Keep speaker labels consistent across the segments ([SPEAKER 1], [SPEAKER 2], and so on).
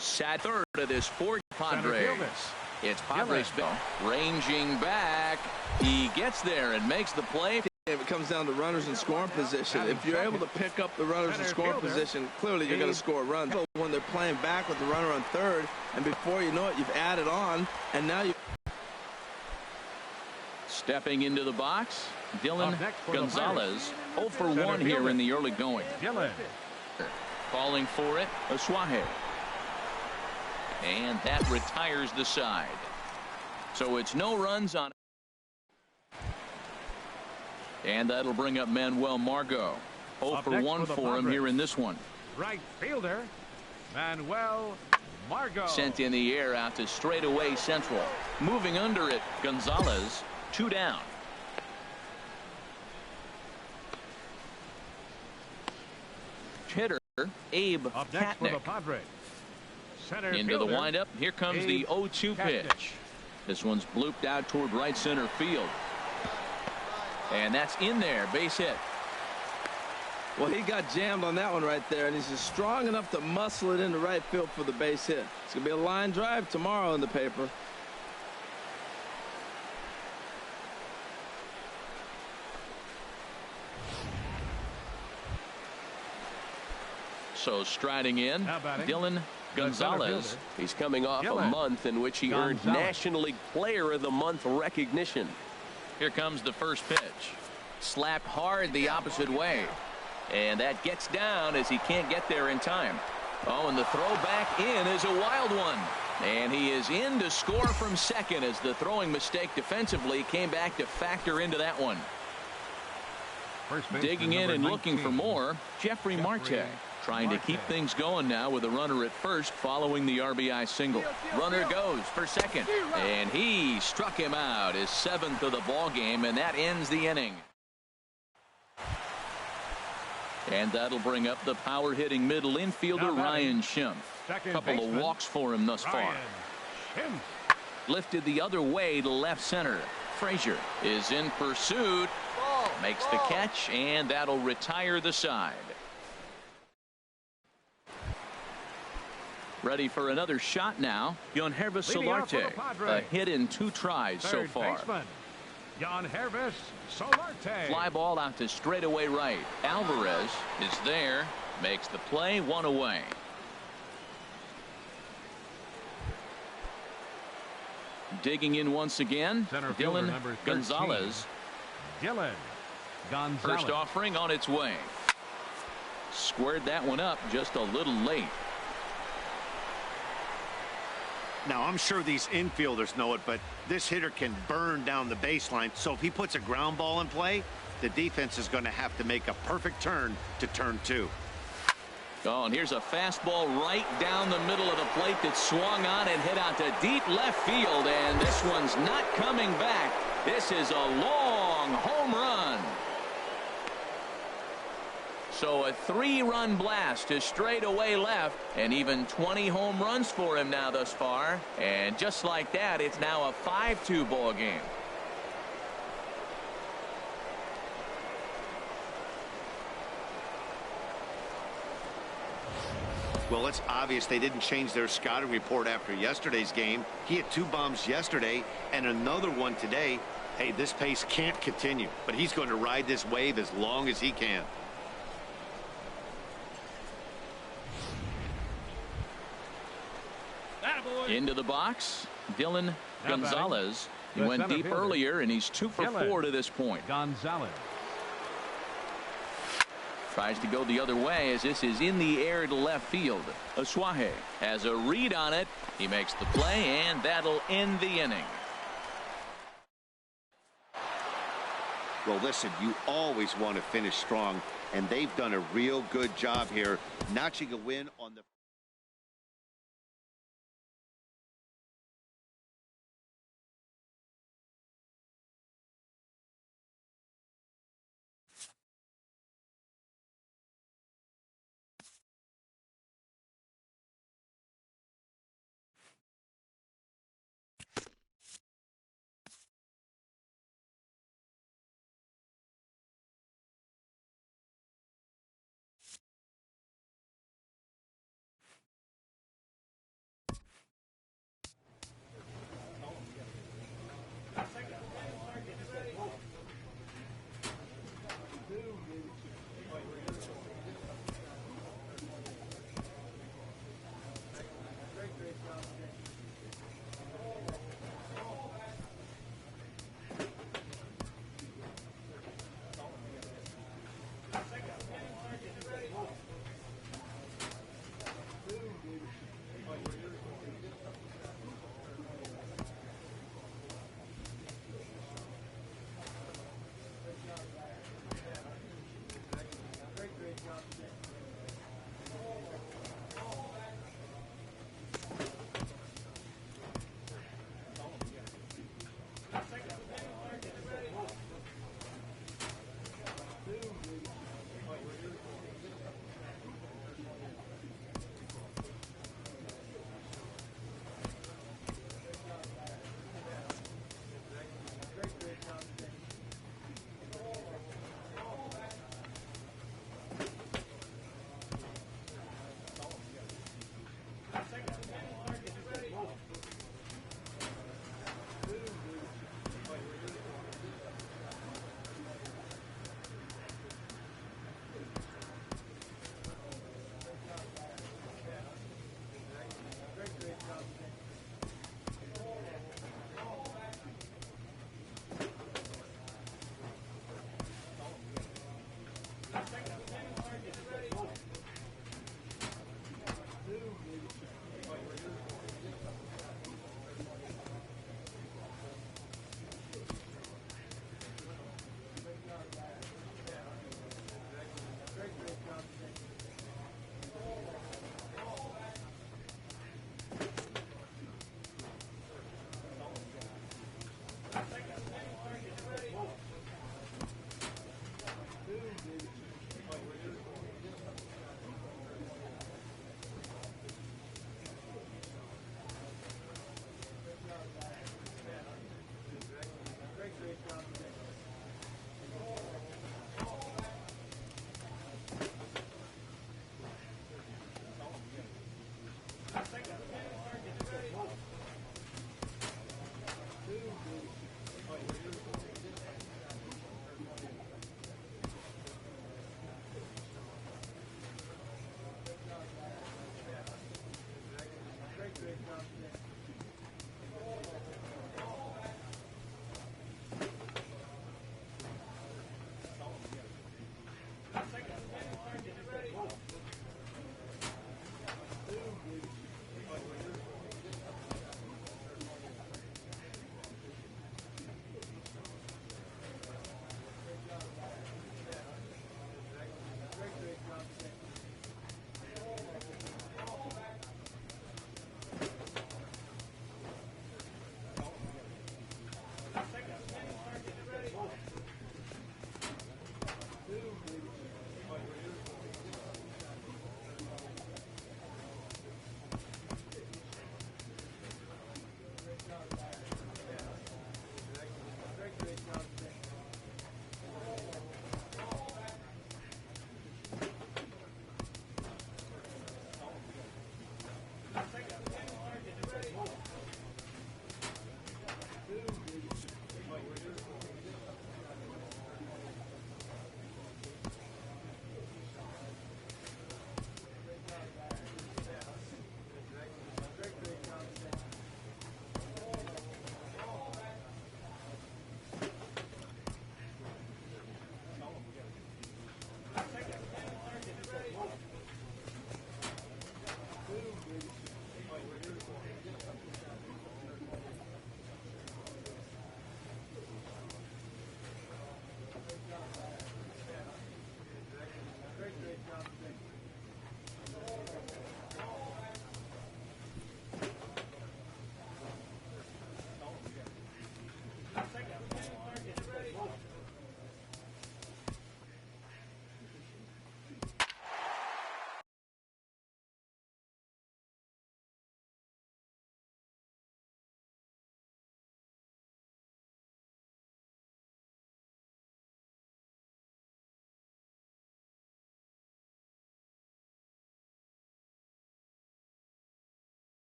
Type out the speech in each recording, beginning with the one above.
[SPEAKER 1] Sad third of this for Padres. It's Padres ranging back. He gets there and makes the play.
[SPEAKER 2] If it comes down to runners in scoring position, if you're able to pick up the runners in scoring position, clearly you're going to score runs. When they're playing back with the runner on third, and before you know it, you've added on, and now you.
[SPEAKER 1] Stepping into the box, Dylan Gonzalez, 0 for 1 here in the early going. Calling for it, Oswahe. And that retires the side. So it's no runs on. And that'll bring up Manuel Margot. 0 for 1 for him here in this one.
[SPEAKER 3] Right fielder, Manuel Margot.
[SPEAKER 1] Sent in the air out to straightaway central. Moving under it, Gonzalez, 2 down. Hitter, Abe Katnick. Into the windup. Here comes the 0-2 pitch. This one's blooped out toward right center field. And that's in there. Base hit.
[SPEAKER 2] Well, he got jammed on that one right there, and he's just strong enough to muscle it into right field for the base hit. It's going to be a line drive tomorrow in the paper.
[SPEAKER 1] So striding in, Dylan Gonzalez.
[SPEAKER 4] He's coming off a month in which he earned National League Player of the Month recognition.
[SPEAKER 1] Here comes the first pitch. Slapped hard the opposite way. And that gets down as he can't get there in time. Oh, and the throw back in is a wild one. And he is in to score from second as the throwing mistake defensively came back to factor into that one. Digging in and looking for more, Jeffrey Marte. Trying to keep things going now with a runner at first following the RBI single. Runner goes for second, and he struck him out, his 7th of the ball game, and that ends the inning. And that'll bring up the power hitting middle infielder Ryan Schimpf. Couple of walks for him thus far. Lifted the other way to left center. Frazier is in pursuit, makes the catch, and that'll retire the side. Ready for another shot now. Yohanrvis Solarte, a hit in 2 tries so far.
[SPEAKER 3] Yohanrvis Solarte.
[SPEAKER 1] Fly ball out to straightaway right. Alvarez is there, makes the play, 1 away. Digging in once again, Dylan Gonzalez. First offering on its way. Squared that one up just a little late.
[SPEAKER 5] Now, I'm sure these infielders know it, but this hitter can burn down the baseline. So if he puts a ground ball in play, the defense is going to have to make a perfect turn to turn 2.
[SPEAKER 1] Oh, and here's a fastball right down the middle of the plate that swung on and hit out to deep left field. And this one's not coming back. This is a long home run. So a 3-run blast to straightaway left, and even 20 home runs for him now thus far. And just like that, it's now a 5-2 ball game.
[SPEAKER 5] Well, it's obvious they didn't change their scouting report after yesterday's game. He had 2 bombs yesterday and another one today. Hey, this pace can't continue, but he's going to ride this wave as long as he can.
[SPEAKER 1] Into the box, Dylan Gonzalez. He went deep earlier, and he's 2 for 4 to this point.
[SPEAKER 3] Gonzalez
[SPEAKER 1] tries to go the other way as this is in the air to left field. Oswahe has a read on it. He makes the play, and that'll end the inning.
[SPEAKER 5] Well, listen, you always want to finish strong, and they've done a real good job here, notching a win on the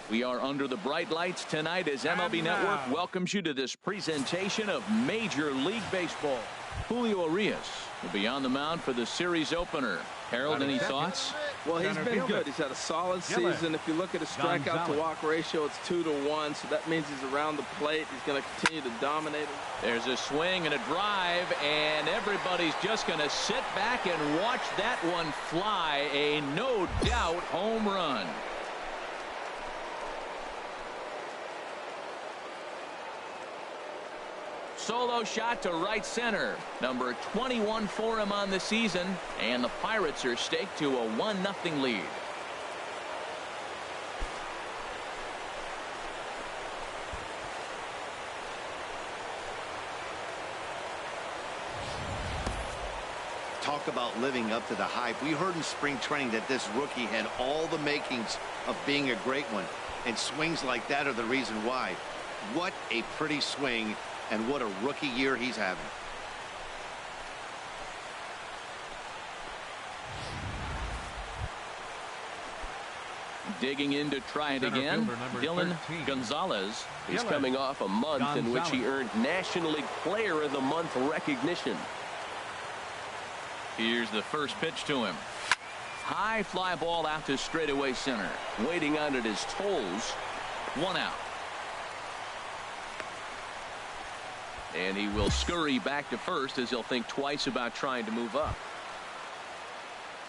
[SPEAKER 1] We are under the bright lights tonight as MLB Network welcomes you to this presentation of Major League Baseball. Julio Urias will be on the mound for the series opener. Harold, any thoughts?
[SPEAKER 2] Well, he's been good. He's had a solid season. If you look at his strikeout to walk ratio, it's 2-to-1, so that means he's around the plate. He's going to continue to dominate.
[SPEAKER 1] There's a swing and a drive, and everybody's just going to sit back and watch that one fly. A no-doubt home run. Solo shot to right center. Number 21 for him on the season. And the Pirates are staked to a 1-0 lead.
[SPEAKER 5] Talk about living up to the hype. We heard in spring training that this rookie had all the makings of being a great one. And swings like that are the reason why. What a pretty swing. And what a rookie year he's having.
[SPEAKER 1] Digging in to try it again. Dylan Gonzalez.
[SPEAKER 4] He's coming off a month in which he earned National League Player of the Month recognition.
[SPEAKER 1] Here's the first pitch to him. High fly ball out to straightaway center.
[SPEAKER 4] Waiting on it his toes.
[SPEAKER 1] 1 out. And he will scurry back to first as he'll think twice about trying to move up.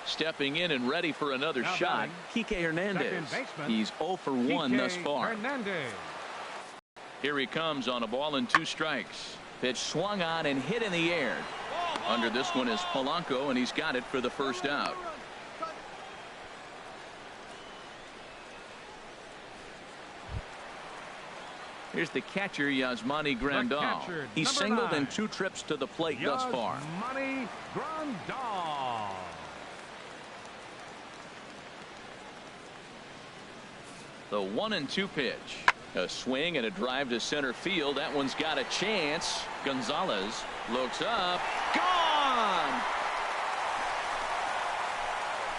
[SPEAKER 1] Stepping in and ready for another shot, Kike Hernandez. He's 0 for 1 thus far. Here he comes on a ball and 2 strikes. Pitch swung on and hit in the air. Under this one is Polanco, and he's got it for the first out. Here's the catcher, Yasmani Grandal. He's singled in 2 trips to the plate thus far.
[SPEAKER 3] Yasmani Grandal.
[SPEAKER 1] The 1-2 pitch. A swing and a drive to center field. That one's got a chance. Gonzalez looks up. Gone!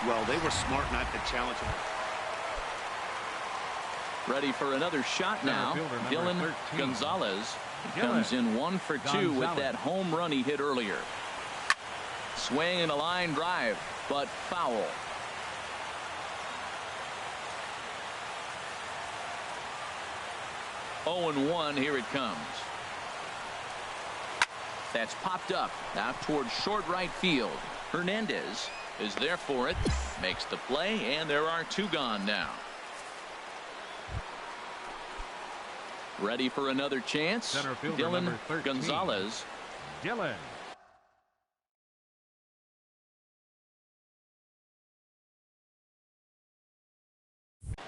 [SPEAKER 5] Well, they were smart not to challenge him.
[SPEAKER 1] Ready for another shot now. Dylan Gonzalez comes in 1 for 2 with that home run he hit earlier. Swing and a line drive, but foul. Oh and 1, here it comes. That's popped up out towards short right field. Hernandez is there for it, makes the play, and there are 2 gone now. Ready for another chance. Dylan Gonzalez.
[SPEAKER 3] Dylan.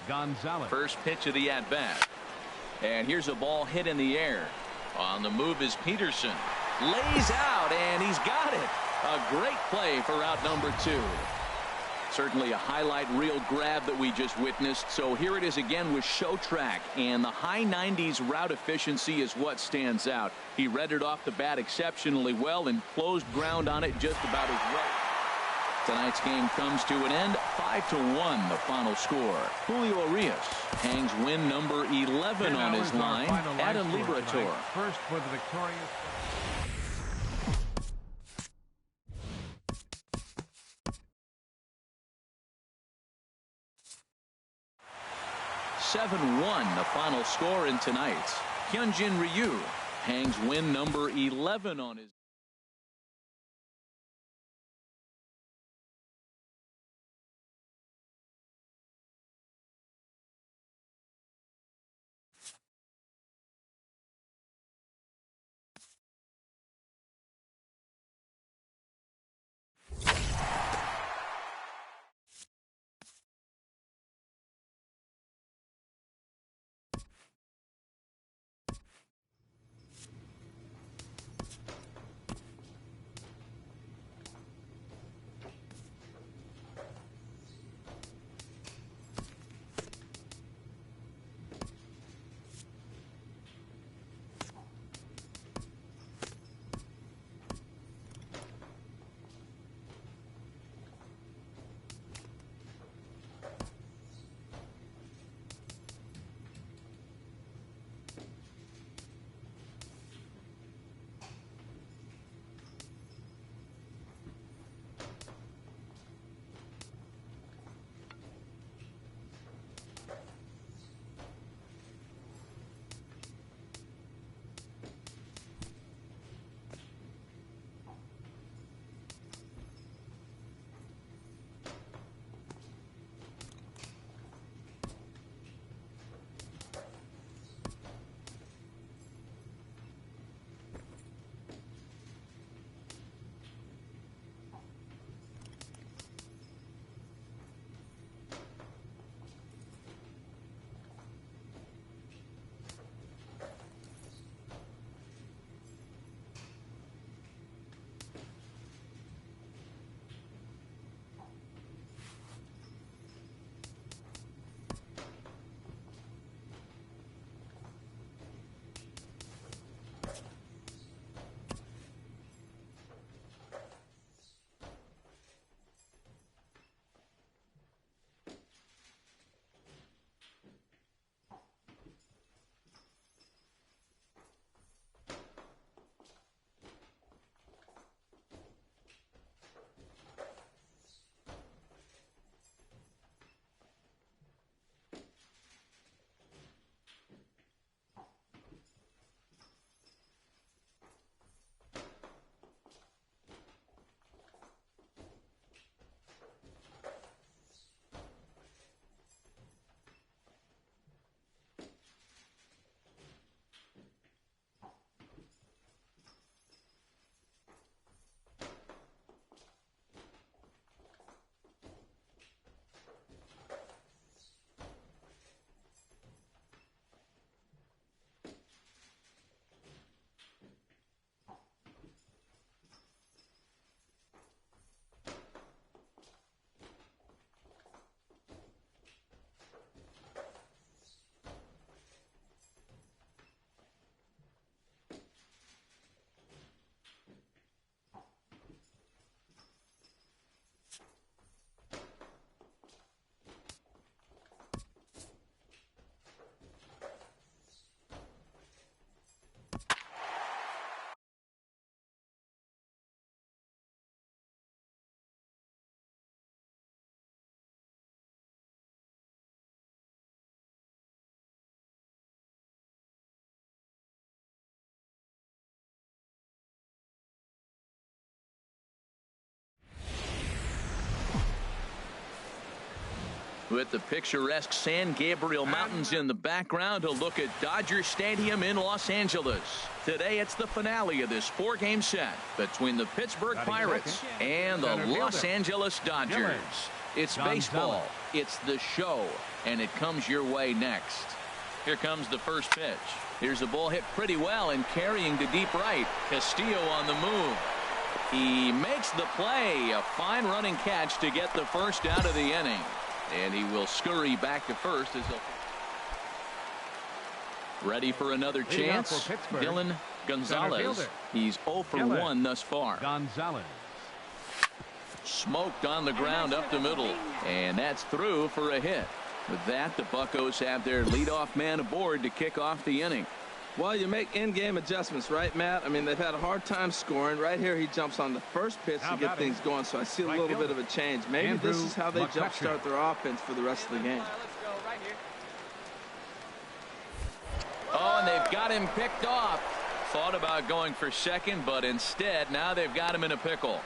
[SPEAKER 3] Gonzalez.
[SPEAKER 1] First pitch of the at-bat. And here's a ball hit in the air. On the move is Peterson. Lays out, and he's got it. A great play for out number 2. Certainly a highlight reel grab that we just witnessed. So here it is again with show track, and the high 90s route efficiency is what stands out. He read it off the bat exceptionally well and closed ground on it just about as well. Tonight's game comes to an end. 5-1 the final score. Julio Urias hangs win number 11 on his line. Adam Liberator.
[SPEAKER 3] First for the victorious.
[SPEAKER 1] 7-1 the final score in tonight's. Hyunjin Ryu hangs win number 11 on his. With the picturesque San Gabriel Mountains in the background, a look at Dodger Stadium in Los Angeles. Today, it's the finale of this 4-game set between the Pittsburgh Pirates and the Los Angeles Dodgers. It's baseball, it's the show, and it comes your way next. Here comes the first pitch. Here's a ball hit pretty well and carrying to deep right. Castillo on the move. He makes the play. A fine running catch to get the first out of the inning. And he will scurry back to first as he'll... Ready for another chance. Dylan Gonzalez. He's 0 for 1 thus far.
[SPEAKER 3] Gonzalez.
[SPEAKER 1] Smoked on the ground up the middle. And that's through for a hit. With that, the Buccos have their leadoff man aboard to kick off the inning.
[SPEAKER 2] Well, you make in-game adjustments, right, Matt? I mean, they've had a hard time scoring. Right here, he jumps on the first pitch to get things going, so I see a little bit of a change. Maybe this is how they jumpstart their offense for the rest of the game.
[SPEAKER 1] Oh, and they've got him picked off. Thought about going for second, but instead, now they've got him in a pickle.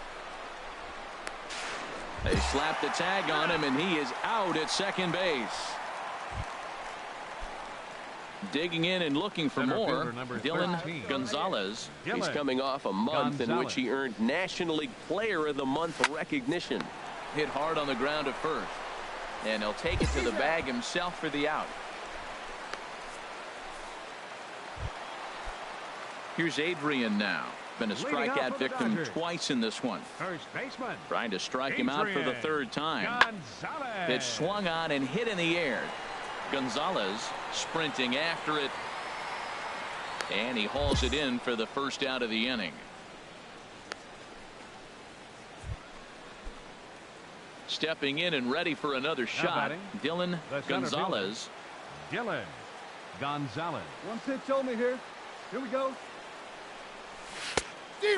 [SPEAKER 1] They slap the tag on him, and he is out at second base. Digging in and looking for more, Dylan Gonzalez.
[SPEAKER 4] He's coming off a month in which he earned National League Player of the Month recognition.
[SPEAKER 1] Hit hard on the ground at first. And he'll take it to the bag himself for the out. Here's Adrian now. Been a strikeout victim twice in this one.
[SPEAKER 3] First baseman.
[SPEAKER 1] Trying to strike him out for the third time.
[SPEAKER 3] Gonzalez.
[SPEAKER 1] It's swung on and hit in the air. Gonzalez sprinting after it. And he hauls it in for the first out of the inning. Stepping in and ready for another shot, Dylan Gonzalez.
[SPEAKER 3] Dylan Gonzalez.
[SPEAKER 6] One pitch only here. Here we go.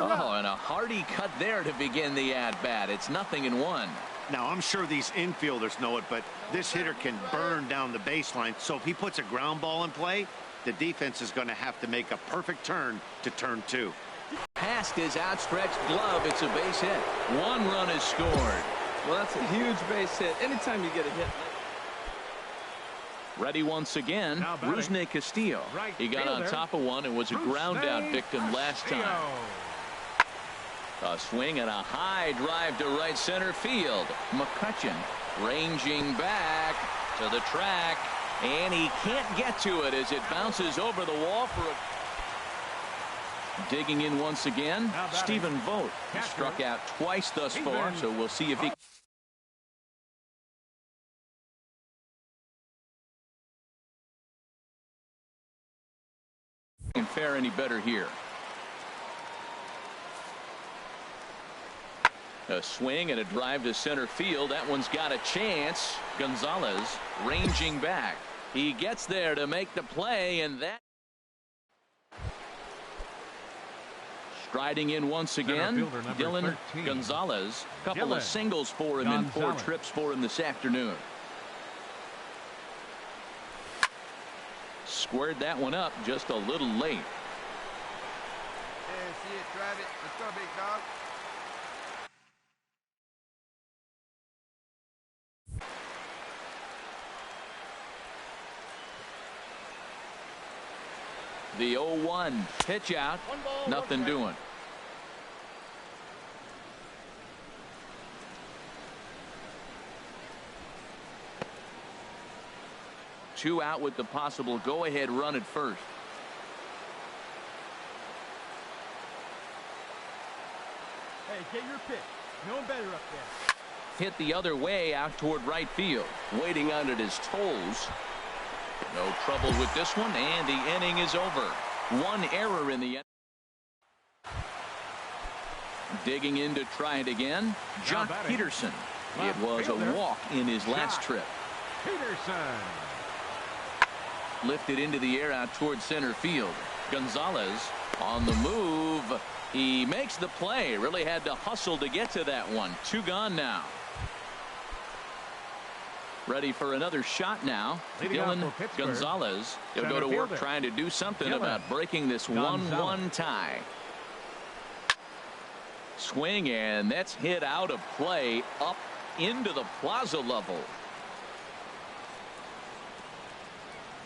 [SPEAKER 1] Oh, and a hearty cut there to begin the at-bat. It's 0-1.
[SPEAKER 5] Now, I'm sure these infielders know it, but this hitter can burn down the baseline. So if he puts a ground ball in play, the defense is going to have to make a perfect turn to turn 2.
[SPEAKER 1] Past his outstretched glove, it's a base hit. 1 run is scored.
[SPEAKER 2] Well, that's a huge base hit. Anytime you get a hit.
[SPEAKER 1] Ready once again, Rusney Castillo. He got on top of one and was a ground-out victim last time. A swing and a high drive to right center field. McCutcheon ranging back to the track, and he can't get to it as it bounces over the wall for a... Digging in once again, Stephen Vogt. He struck out twice thus far, so we'll see if he... can fare any better here. A swing and a drive to center field. That one's got a chance. Gonzalez ranging back. He gets there to make the play, and that... Striding in once again, Dylan Gonzalez. Couple of singles for him and 4 trips for him this afternoon. Squared that one up just a little late.
[SPEAKER 6] Yeah, see it, drive it. Let's go, big dog.
[SPEAKER 1] The 0-1 pitch out. Nothing doing. Two out with the possible go-ahead run at first.
[SPEAKER 6] Hey, get your pitch. No one better up there.
[SPEAKER 1] Hit the other way out toward right field.
[SPEAKER 4] Waiting on it his toes.
[SPEAKER 1] No trouble with this one, and the inning is over. 1 error in the end. Digging in to try it again, Jock Peterson. It was a walk in his last trip.
[SPEAKER 3] Peterson.
[SPEAKER 1] Lifted into the air out toward center field. Gonzalez on the move. He makes the play. Really had to hustle to get to that one. 2 gone now. Ready for another shot now. Dylan Gonzalez. He'll go to work trying to do something about breaking this 1-1 tie. Swing, and that's hit out of play up into the plaza level.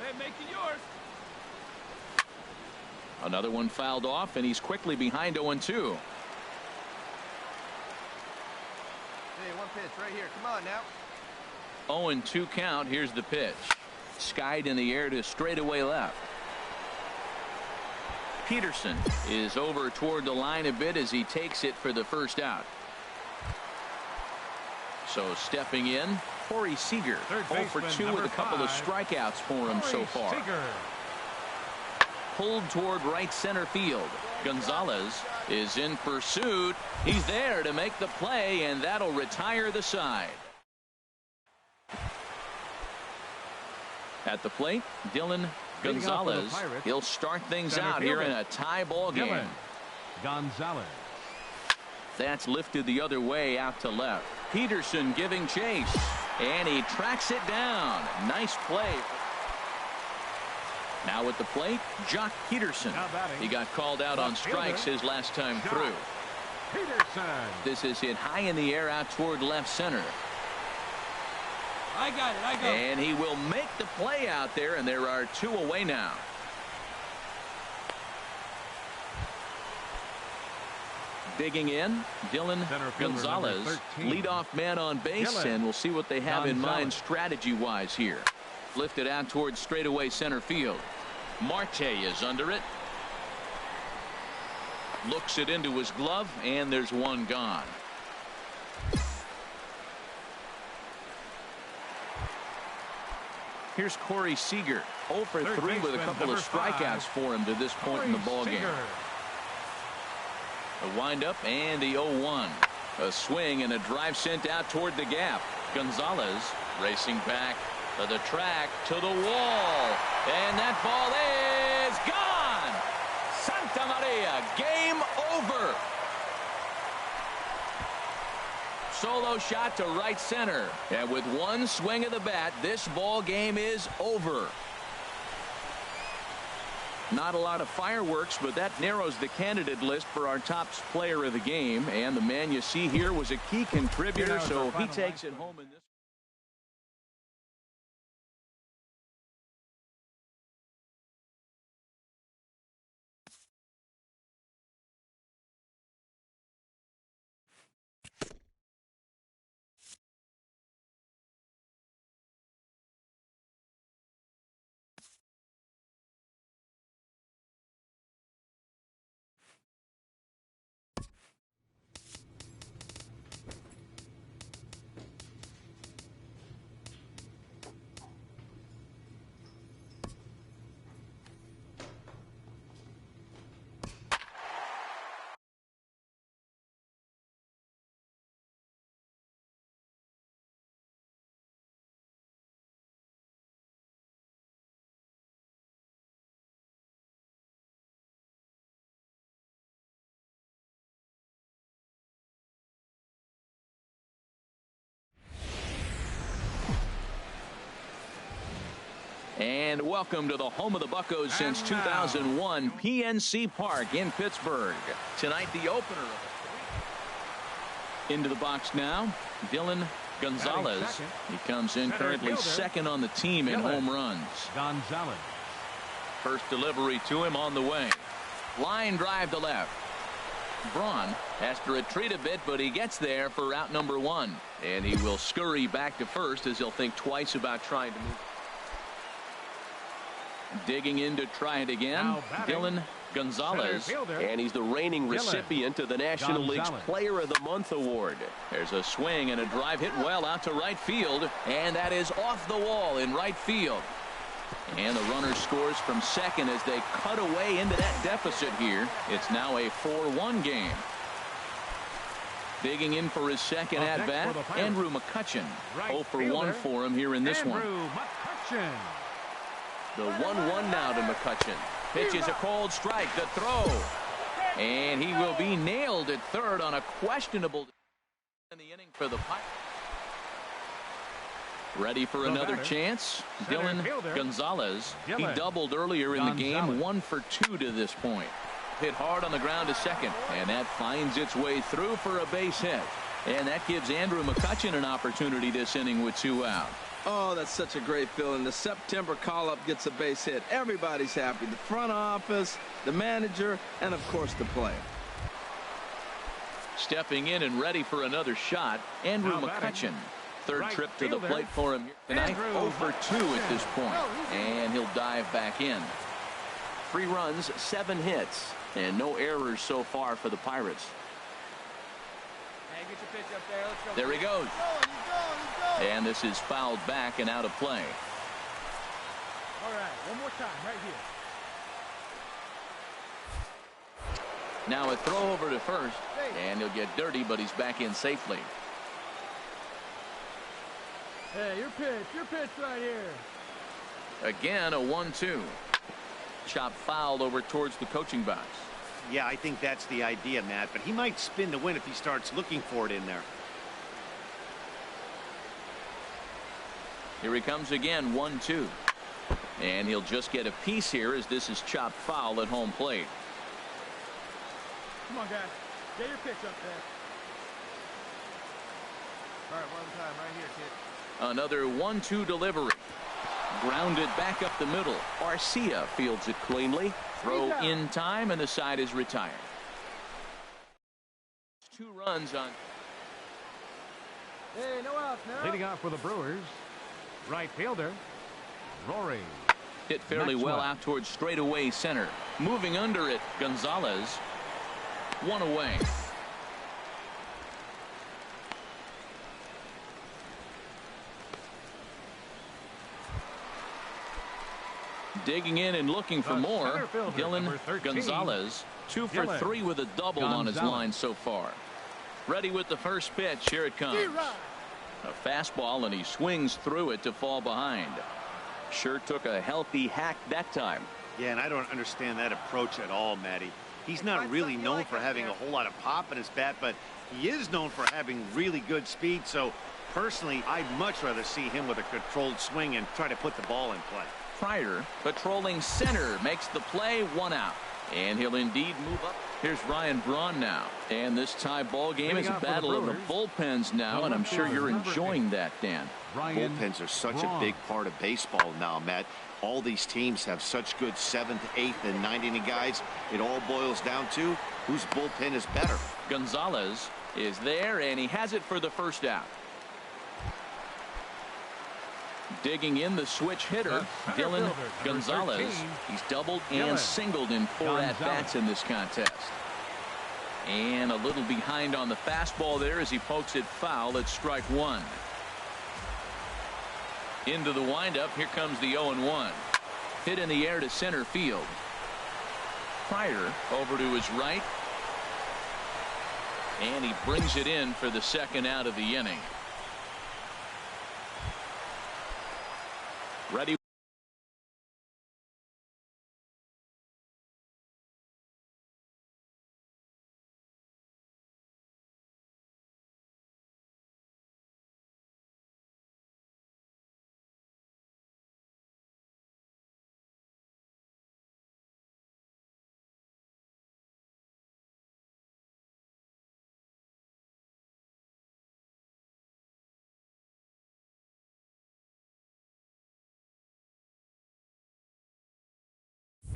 [SPEAKER 6] Hey, make it yours.
[SPEAKER 1] Another one fouled off, and he's quickly behind 0-2.
[SPEAKER 6] Hey, one pitch right here. Come on now.
[SPEAKER 1] 0-2 count. Here's the pitch. Skied in the air to straightaway left. Peterson is over toward the line a bit as he takes it for the first out. So stepping in, Corey Seager. 0 for 2 with a couple of strikeouts for him so far. Pulled toward right center field. Gonzalez is in pursuit. He's there to make the play, and that'll retire the side. At the plate, Dylan Gonzalez. He'll start things out here in a tie ball game.
[SPEAKER 3] Gonzalez.
[SPEAKER 1] That's lifted the other way out to left. Peterson giving chase, and he tracks it down. Nice play. Now at the plate, Jock Peterson. He got called out on strikes his last time through.
[SPEAKER 3] Peterson.
[SPEAKER 1] This is hit high in the air out toward left center.
[SPEAKER 6] I got it. I got it.
[SPEAKER 1] And he will make the play out there, and there are 2 away now. Digging in, Dylan Gonzalez, leadoff man on base, and we'll see what they have in mind strategy-wise here. Lifted out towards straightaway center field. Marte is under it. Looks it into his glove, and there's one gone. Here's Corey Seager, 0 for 3 with a couple of strikeouts for him to this point in the ballgame. A windup and the 0-1. A swing and a drive sent out toward the gap. Gonzalez racing back to the track, to the wall, and that ball is gone. Santa Maria, game over. Solo shot to right center, and with one swing of the bat, this ball game is over. Not a lot of fireworks, but that narrows the candidate list for our top player of the game, and the man you see here was a key contributor, so he takes it home in this. And welcome to the home of the Buccos since 2001, PNC Park in Pittsburgh. Tonight, the opener. Into the box now, Dylan Gonzalez. He comes in currently second on the team in home runs.
[SPEAKER 3] Gonzalez.
[SPEAKER 1] First delivery to him on the way. Line drive to left. Braun has to retreat a bit, but he gets there for out number 1. And he will scurry back to first as he'll think twice about trying to move. Digging in to try it again, Dylan Gonzalez, and he's the reigning recipient of the National League's Player of the Month award. There's a swing and a drive hit well out to right field, and that is off the wall in right field. And the runner scores from second as they cut away into that deficit here. It's now a 4-1 game. Digging in for his second at-bat, Andrew McCutchen. 0 for 1 for him here in this one. The 1-1 now to McCutchen. Pitch is a cold strike. The throw. And he will be nailed at third on a questionable in the inning for the Pirates. Ready for another chance. Dylan Gonzalez. He doubled earlier in the game. 1 for 2 to this point. Hit hard on the ground to second. And that finds its way through for a base hit. And that gives Andrew McCutchen an opportunity this inning with 2 out.
[SPEAKER 2] Oh, that's such a great feeling. The September call-up gets a base hit. Everybody's happy. The front office, the manager, and, of course, the player.
[SPEAKER 1] Stepping in and ready for another shot, Andrew McCutchen. Third trip to the plate for him here tonight. 0 for 2 at this point. And he'll dive back in. 3 runs, 7 hits, and no errors so far for the Pirates.
[SPEAKER 6] Hey, get your pitch up there. Let's go.
[SPEAKER 1] There he goes.
[SPEAKER 6] He's going.
[SPEAKER 1] And this is fouled back and out of play.
[SPEAKER 6] All right, one more time right here.
[SPEAKER 1] Now a throw over to first, and he'll get dirty, but he's back in safely.
[SPEAKER 6] Hey, your pitch right here.
[SPEAKER 1] Again, a 1-2. Chop fouled over towards the coaching box.
[SPEAKER 5] Yeah, I think that's the idea, Matt, but he might spin to win if he starts looking for it in there.
[SPEAKER 1] Here he comes again, 1-2. And he'll just get a piece here as this is chopped foul at home plate.
[SPEAKER 6] Come on, guys. Get your pitch up there. All right, one time right here, kid.
[SPEAKER 1] Another 1-2 delivery. Grounded back up the middle. Arcia fields it cleanly. Throw in time, and the side is retired. 2 runs on.
[SPEAKER 6] Hey, no outs now.
[SPEAKER 3] Leading off for the Brewers, right fielder, Rory.
[SPEAKER 1] Hit fairly well out towards straightaway center. Moving under it, Gonzalez. 1 away. Digging in and looking for more. Dylan Gonzalez, 2 for 3 with a double on his line so far. Ready with the first pitch. Here it comes. A fastball, and he swings through it to fall behind. Sure took a healthy hack that time.
[SPEAKER 5] Yeah, and I don't understand that approach at all, Matty. He's not really known for having a whole lot of pop in his bat, but he is known for having really good speed. So personally, I'd much rather see him with a controlled swing and try to put the ball in play.
[SPEAKER 1] Pryor patrolling center makes the play, 1 out. And he'll indeed move up. Here's Ryan Braun now. And this tie ball game is a battle of the bullpens now, and I'm sure you're enjoying that, Dan.
[SPEAKER 5] Bullpens are such a big part of baseball now, Matt. All these teams have such good 7th, 8th, and 9th inning guys. It all boils down to whose bullpen is better.
[SPEAKER 1] Gonzalez is there, and he has it for the first out. Digging in the switch hitter, Dylan Gonzalez. He's doubled and singled in 4 at-bats in this contest. And a little behind on the fastball there as he pokes it foul at strike 1. Into the windup. Here comes the 0-1. Hit in the air to center field. Pryor over to his right. And he brings it in for the second out of the inning. Ready.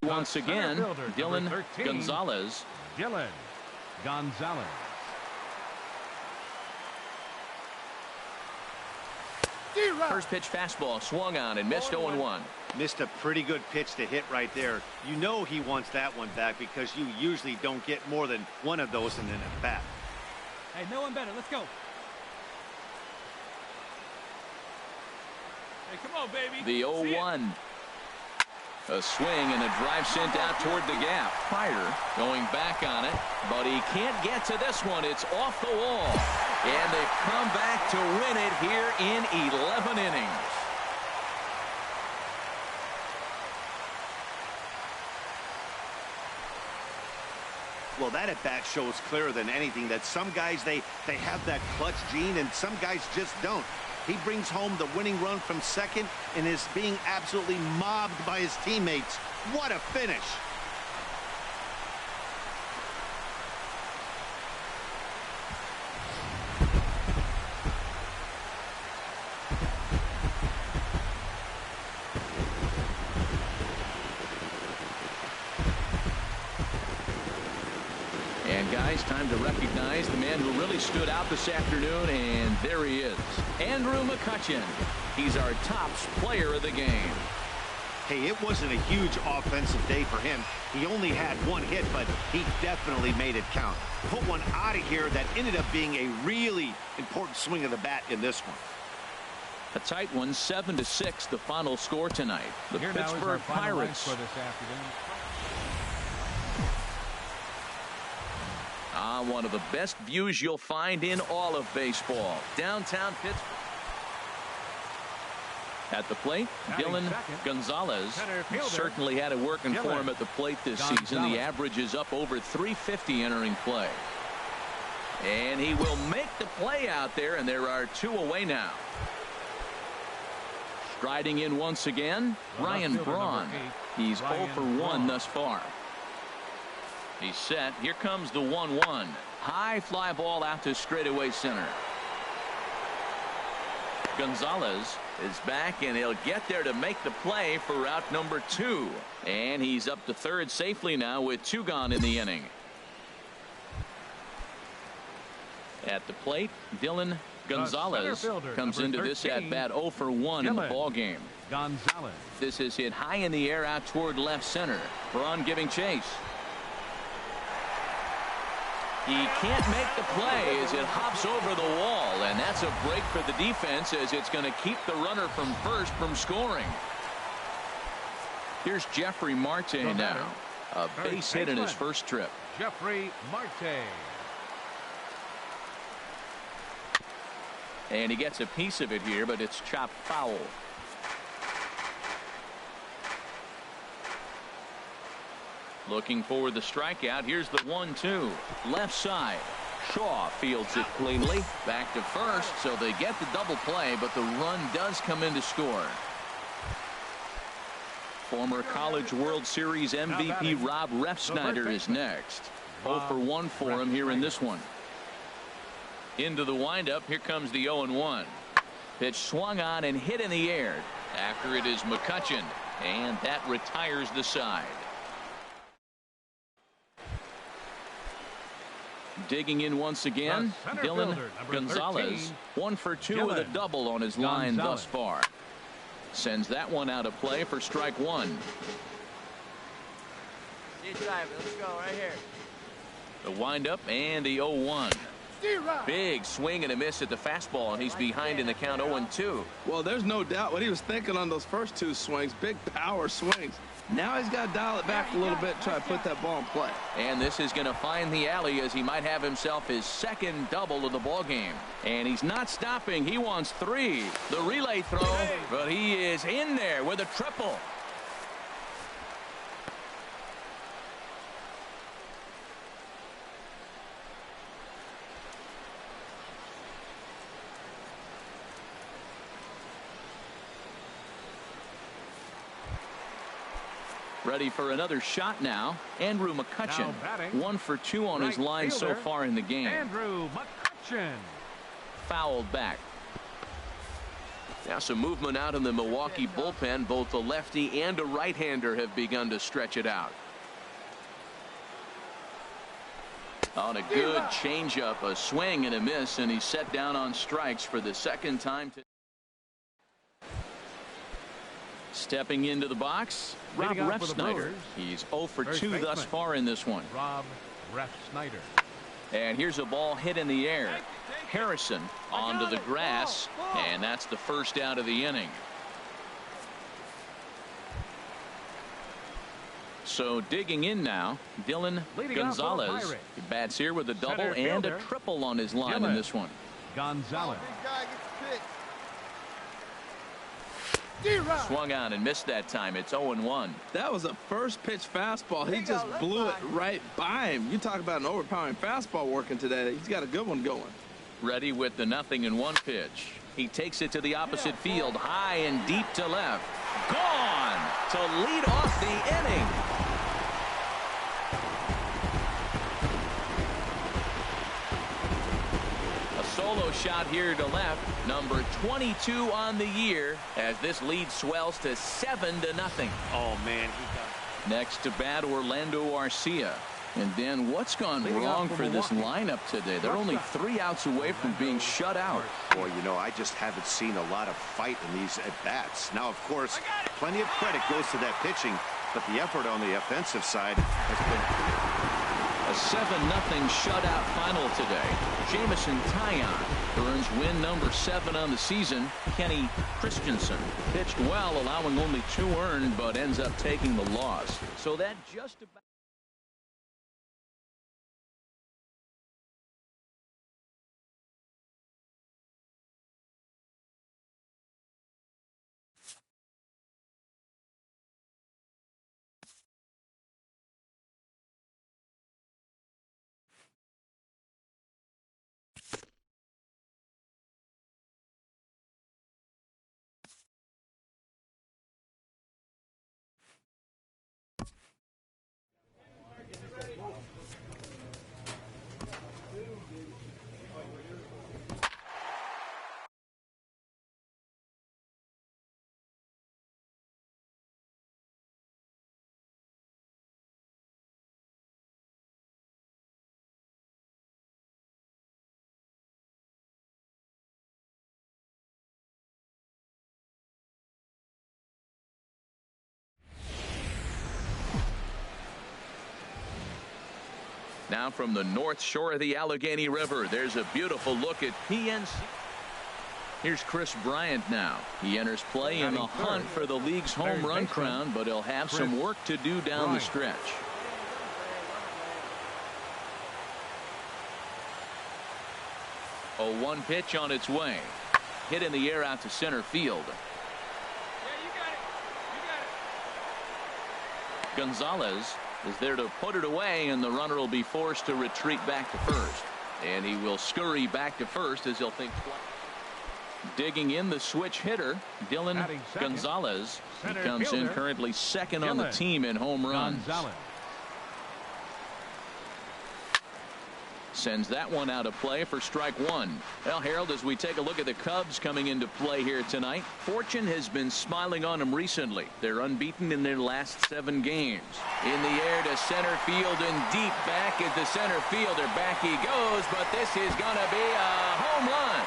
[SPEAKER 1] Once again, Dylan Gonzalez. First pitch fastball swung on and missed. 0-1.
[SPEAKER 5] Missed a pretty good pitch to hit right there. You know he wants that one back because you usually don't get more than one of those in an at-bat.
[SPEAKER 6] Hey, no one better. Let's go. Hey, come on, baby.
[SPEAKER 1] The 0-1. A swing and a drive sent out toward the gap. Pryor going back on it, but he can't get to this one. It's off the wall. And they come back to win it here in 11 innings.
[SPEAKER 5] Well, that at bat shows clearer than anything that some guys they have that clutch gene and some guys just don't. He brings home the winning run from second and is being absolutely mobbed by his teammates. What a finish.
[SPEAKER 1] guys, time to recognize the man who really stood out this afternoon, and there he is, Andrew McCutchen. He's our tops player of the game.
[SPEAKER 5] Hey, it wasn't a huge offensive day for him. He only had one hit, but he definitely made it count. Put one out of here that ended up being a really important swing of the bat in this one.
[SPEAKER 1] A tight one, 7-6, the final score tonight. The
[SPEAKER 3] Here
[SPEAKER 1] Pittsburgh Pirates.
[SPEAKER 3] for this afternoon.
[SPEAKER 1] One of the best views you'll find in all of baseball. Downtown Pittsburgh. At the plate, Dylan Gonzalez certainly had it working for him at the plate this season. The average is up over 350 entering play. And he will make the play out there, and there are 2 away now. Striding in once again, Ryan Braun. He's 0 for 1 thus far. He's set. Here comes the 1-1. High fly ball out to straightaway center. Gonzalez is back, and he'll get there to make the play for route number 2. And he's up to third safely now with 2 gone in the inning. At the plate, Dylan Gonzalez comes into this at bat 0 for 1 in the ball game.
[SPEAKER 3] Gonzalez.
[SPEAKER 1] This is hit high in the air out toward left center. Braun giving chase. He can't make the play as it hops over the wall, and that's a break for the defense as it's going to keep the runner from first from scoring. Here's Jeffrey Marte now. A base hit in his first trip.
[SPEAKER 3] Jeffrey Marte.
[SPEAKER 1] And he gets a piece of it here, but it's chopped foul. Looking for the strikeout. Here's the 1-2. Left side. Shaw fields it cleanly. Back to first, so they get the double play, but the run does come in to score. Former College World Series MVP Rob Refsnyder is next. 0 for 1 for him here in this one. Into the windup. Here comes the 0-1. Pitch swung on and hit in the air. After it is McCutchen, and that retires the side. Digging in once again, Dylan Gonzalez. 1 for 2 with a double on his line thus far. Sends that one out of play for strike 1.
[SPEAKER 7] Let's go right here.
[SPEAKER 1] The windup and the 0-1. Big swing and a miss at the fastball, and he's behind in the count 0-2.
[SPEAKER 2] Well, there's no doubt what he was thinking on those first 2 swings. Big power swings. Now he's got to dial it back a little bit, try to put that ball in play.
[SPEAKER 1] And this is going to find the alley as he might have himself his second double of the ball game. And he's not stopping. He wants 3. The relay throw, but he is in there with a triple. Ready for another shot now. Andrew McCutchen. 1 for 2 on his line so far in the game.
[SPEAKER 3] Andrew McCutchen.
[SPEAKER 1] Fouled back. Now some movement out in the Milwaukee bullpen. Both a lefty and a right-hander have begun to stretch it out. On a good changeup, a swing and a miss, and he's set down on strikes for the second time. Stepping into the box, Rob Refsnyder. He's 0 for 2 thus far in this one.
[SPEAKER 3] Rob Refsnyder.
[SPEAKER 1] And here's a ball hit in the air. Harrison onto the grass, and that's the first out of the inning. So digging in now, Dylan Gonzalez. He bats here with a double and a triple on his line in this one.
[SPEAKER 3] Gonzalez.
[SPEAKER 1] Swung on and missed that time. It's 0-1.
[SPEAKER 2] That was a first pitch fastball. He just blew it right by him. You talk about an overpowering fastball working today. He's got a good one going.
[SPEAKER 1] Ready with the 0-1 pitch. He takes it to the opposite field, high and deep to left. Gone to lead off the inning. Solo shot here to left, number 22 on the year, as this lead swells to 7-0.
[SPEAKER 5] Oh man, he got
[SPEAKER 1] next to bat Orlando Arcia. And then what's gone wrong for this lineup today? They're only 3 outs away from being shut out.
[SPEAKER 5] Boy, you know, I just haven't seen a lot of fight in these at-bats. Now, of course, plenty of credit goes to that pitching, but the effort on the offensive side has been...
[SPEAKER 1] A 7-0 shutout final today. Jamison Taillon earns win number 7 on the season. Kenny Christensen pitched well, allowing only 2 earned, but ends up taking the loss. So that just about... Now from the north shore of the Allegheny River, there's a beautiful look at PNC. Here's Chris Bryant now. He enters play in the hunt for the league's home run crown, but he'll have some work to do down the stretch. A 1 pitch on its way. Hit in the air out to center field. Gonzalez is there to put it away, and the runner will be forced to retreat back to first. And he will scurry back to first as he'll think twice. Digging in the switch hitter, Dylan Gonzalez. He comes in currently second on the team in home runs. Sends that one out of play for strike 1. Well, Harold, as we take a look at the Cubs coming into play here tonight, fortune has been smiling on them recently. They're unbeaten in their last 7 games. In the air to center field and deep back at the center fielder. Back he goes, but this is going to be a home run.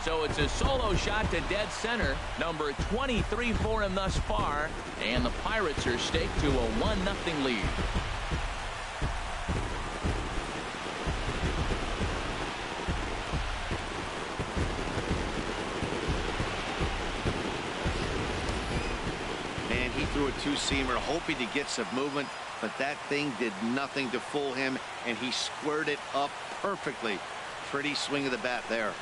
[SPEAKER 1] So it's a solo shot to dead center, number 23 for him thus far, and the Pirates are staked to a 1-0 lead.
[SPEAKER 5] Man, he threw a 2-seamer hoping to get some movement, but that thing did nothing to fool him, and he squared it up perfectly. Pretty swing of the bat there.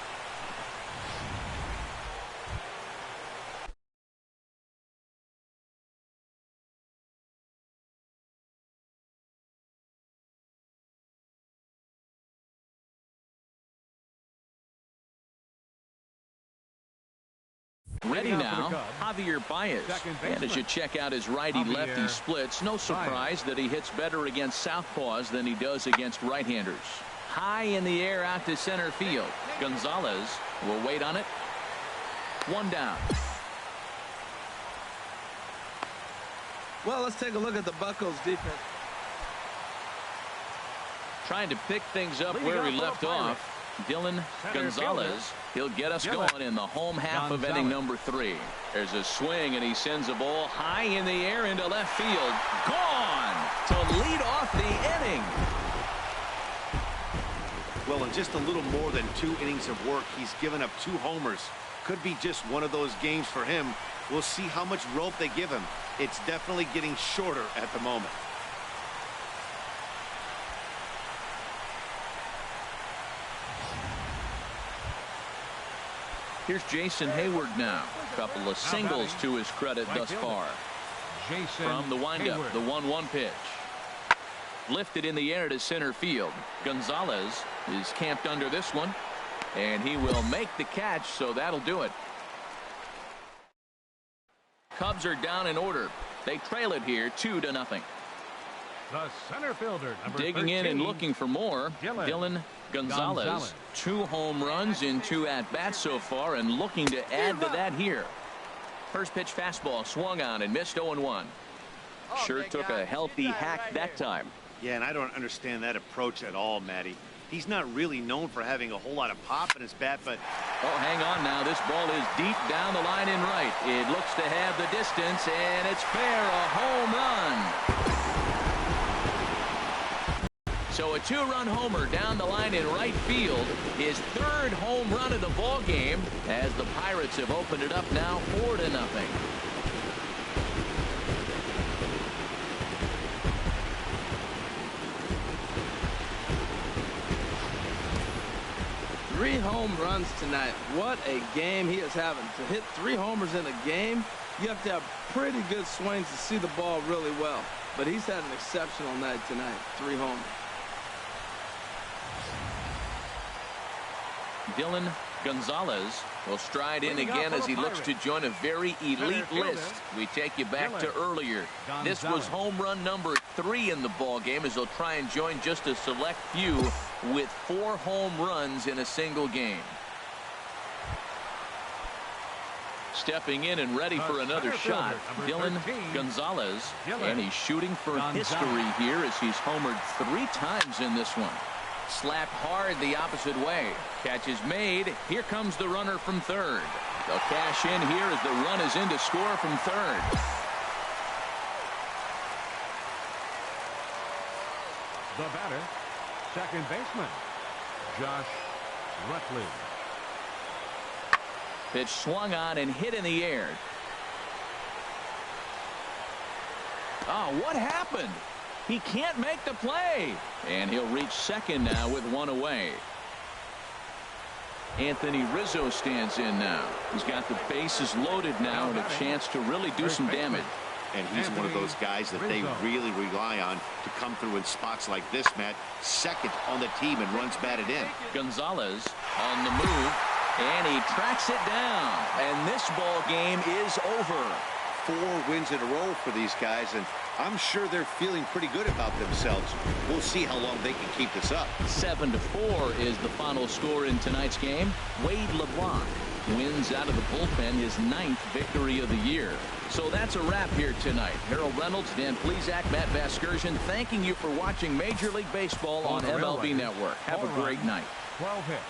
[SPEAKER 1] Ready now, Javier Baez. And as you check out his righty-lefty splits, no surprise that he hits better against southpaws than he does against right-handers. High in the air out to center field. Gonzalez will wait on it. 1 down.
[SPEAKER 2] Well, let's take a look at the Buccos defense.
[SPEAKER 1] Trying to pick things up where he left off. Dylan Gonzalez. He'll get us going in the home half of inning number 3. There's a swing, and he sends a ball high in the air into left field. Gone to lead off the inning.
[SPEAKER 5] Well, in just a little more than 2 innings of work, he's given up 2 homers. Could be just one of those games for him. We'll see how much rope they give him. It's definitely getting shorter at the moment.
[SPEAKER 1] Here's Jason Hayward now. A couple of singles to his credit thus far. From the windup, the 1-1 pitch. Lifted in the air to center field. Gonzalez is camped under this one, and he will make the catch, so that'll do it. Cubs are down in order. They trail it here 2-0.
[SPEAKER 3] The center fielder, number
[SPEAKER 1] Digging
[SPEAKER 3] 13,
[SPEAKER 1] in and looking for more, Dylan Gonzalez. 2 home runs in 2 at-bats so far, and looking to add to that here. First pitch fastball swung on and missed 0-1. Sure took a healthy hack that time.
[SPEAKER 5] Yeah, and I don't understand that approach at all, Matty. He's not really known for having a whole lot of pop in his bat, but...
[SPEAKER 1] Oh, hang on now. This ball is deep down the line in right. It looks to have the distance, and it's fair, a home run. So a 2-run homer down the line in right field. His 3rd home run of the ball game, as the Pirates have opened it up now 4-0.
[SPEAKER 2] 3 home runs tonight. What a game he is having. To hit 3 homers in a game, you have to have pretty good swings to see the ball really well. But he's had an exceptional night tonight. 3 homers.
[SPEAKER 1] Dylan Gonzalez will stride in again as he looks to join a very elite list. We take you back to earlier. This was home run number 3 in the ball game, as he'll try and join just a select few with 4 home runs in a single game. Stepping in and ready for another shot, Dylan Gonzalez, and he's shooting for history here as he's homered 3 times in this one. Slapped hard the opposite way. Catch is made. Here comes the runner from third. They'll cash in here as the run is in to score from third.
[SPEAKER 3] The batter, second baseman, Josh Rutledge.
[SPEAKER 1] Pitch swung on and hit in the air. Oh, what happened? He can't make the play. And he'll reach second now with 1 away. Anthony Rizzo stands in now. He's got the bases loaded now and a chance to really do some damage.
[SPEAKER 5] And he's one of those guys that they really rely on to come through in spots like this, Matt. Second on the team and runs batted in.
[SPEAKER 1] Gonzalez on the move, and he tracks it down. And this ball game is over.
[SPEAKER 5] 4 wins in a row for these guys, and I'm sure they're feeling pretty good about themselves. We'll see how long they can keep this up.
[SPEAKER 1] 7-4 is the final score in tonight's game. Wade LeBlanc wins out of the bullpen his 9th victory of the year. So that's a wrap here tonight. Harold Reynolds, Dan Plesac, Matt Vasgersian, thanking you for watching Major League Baseball on MLB Network. Have a great night.
[SPEAKER 3] 12 hits.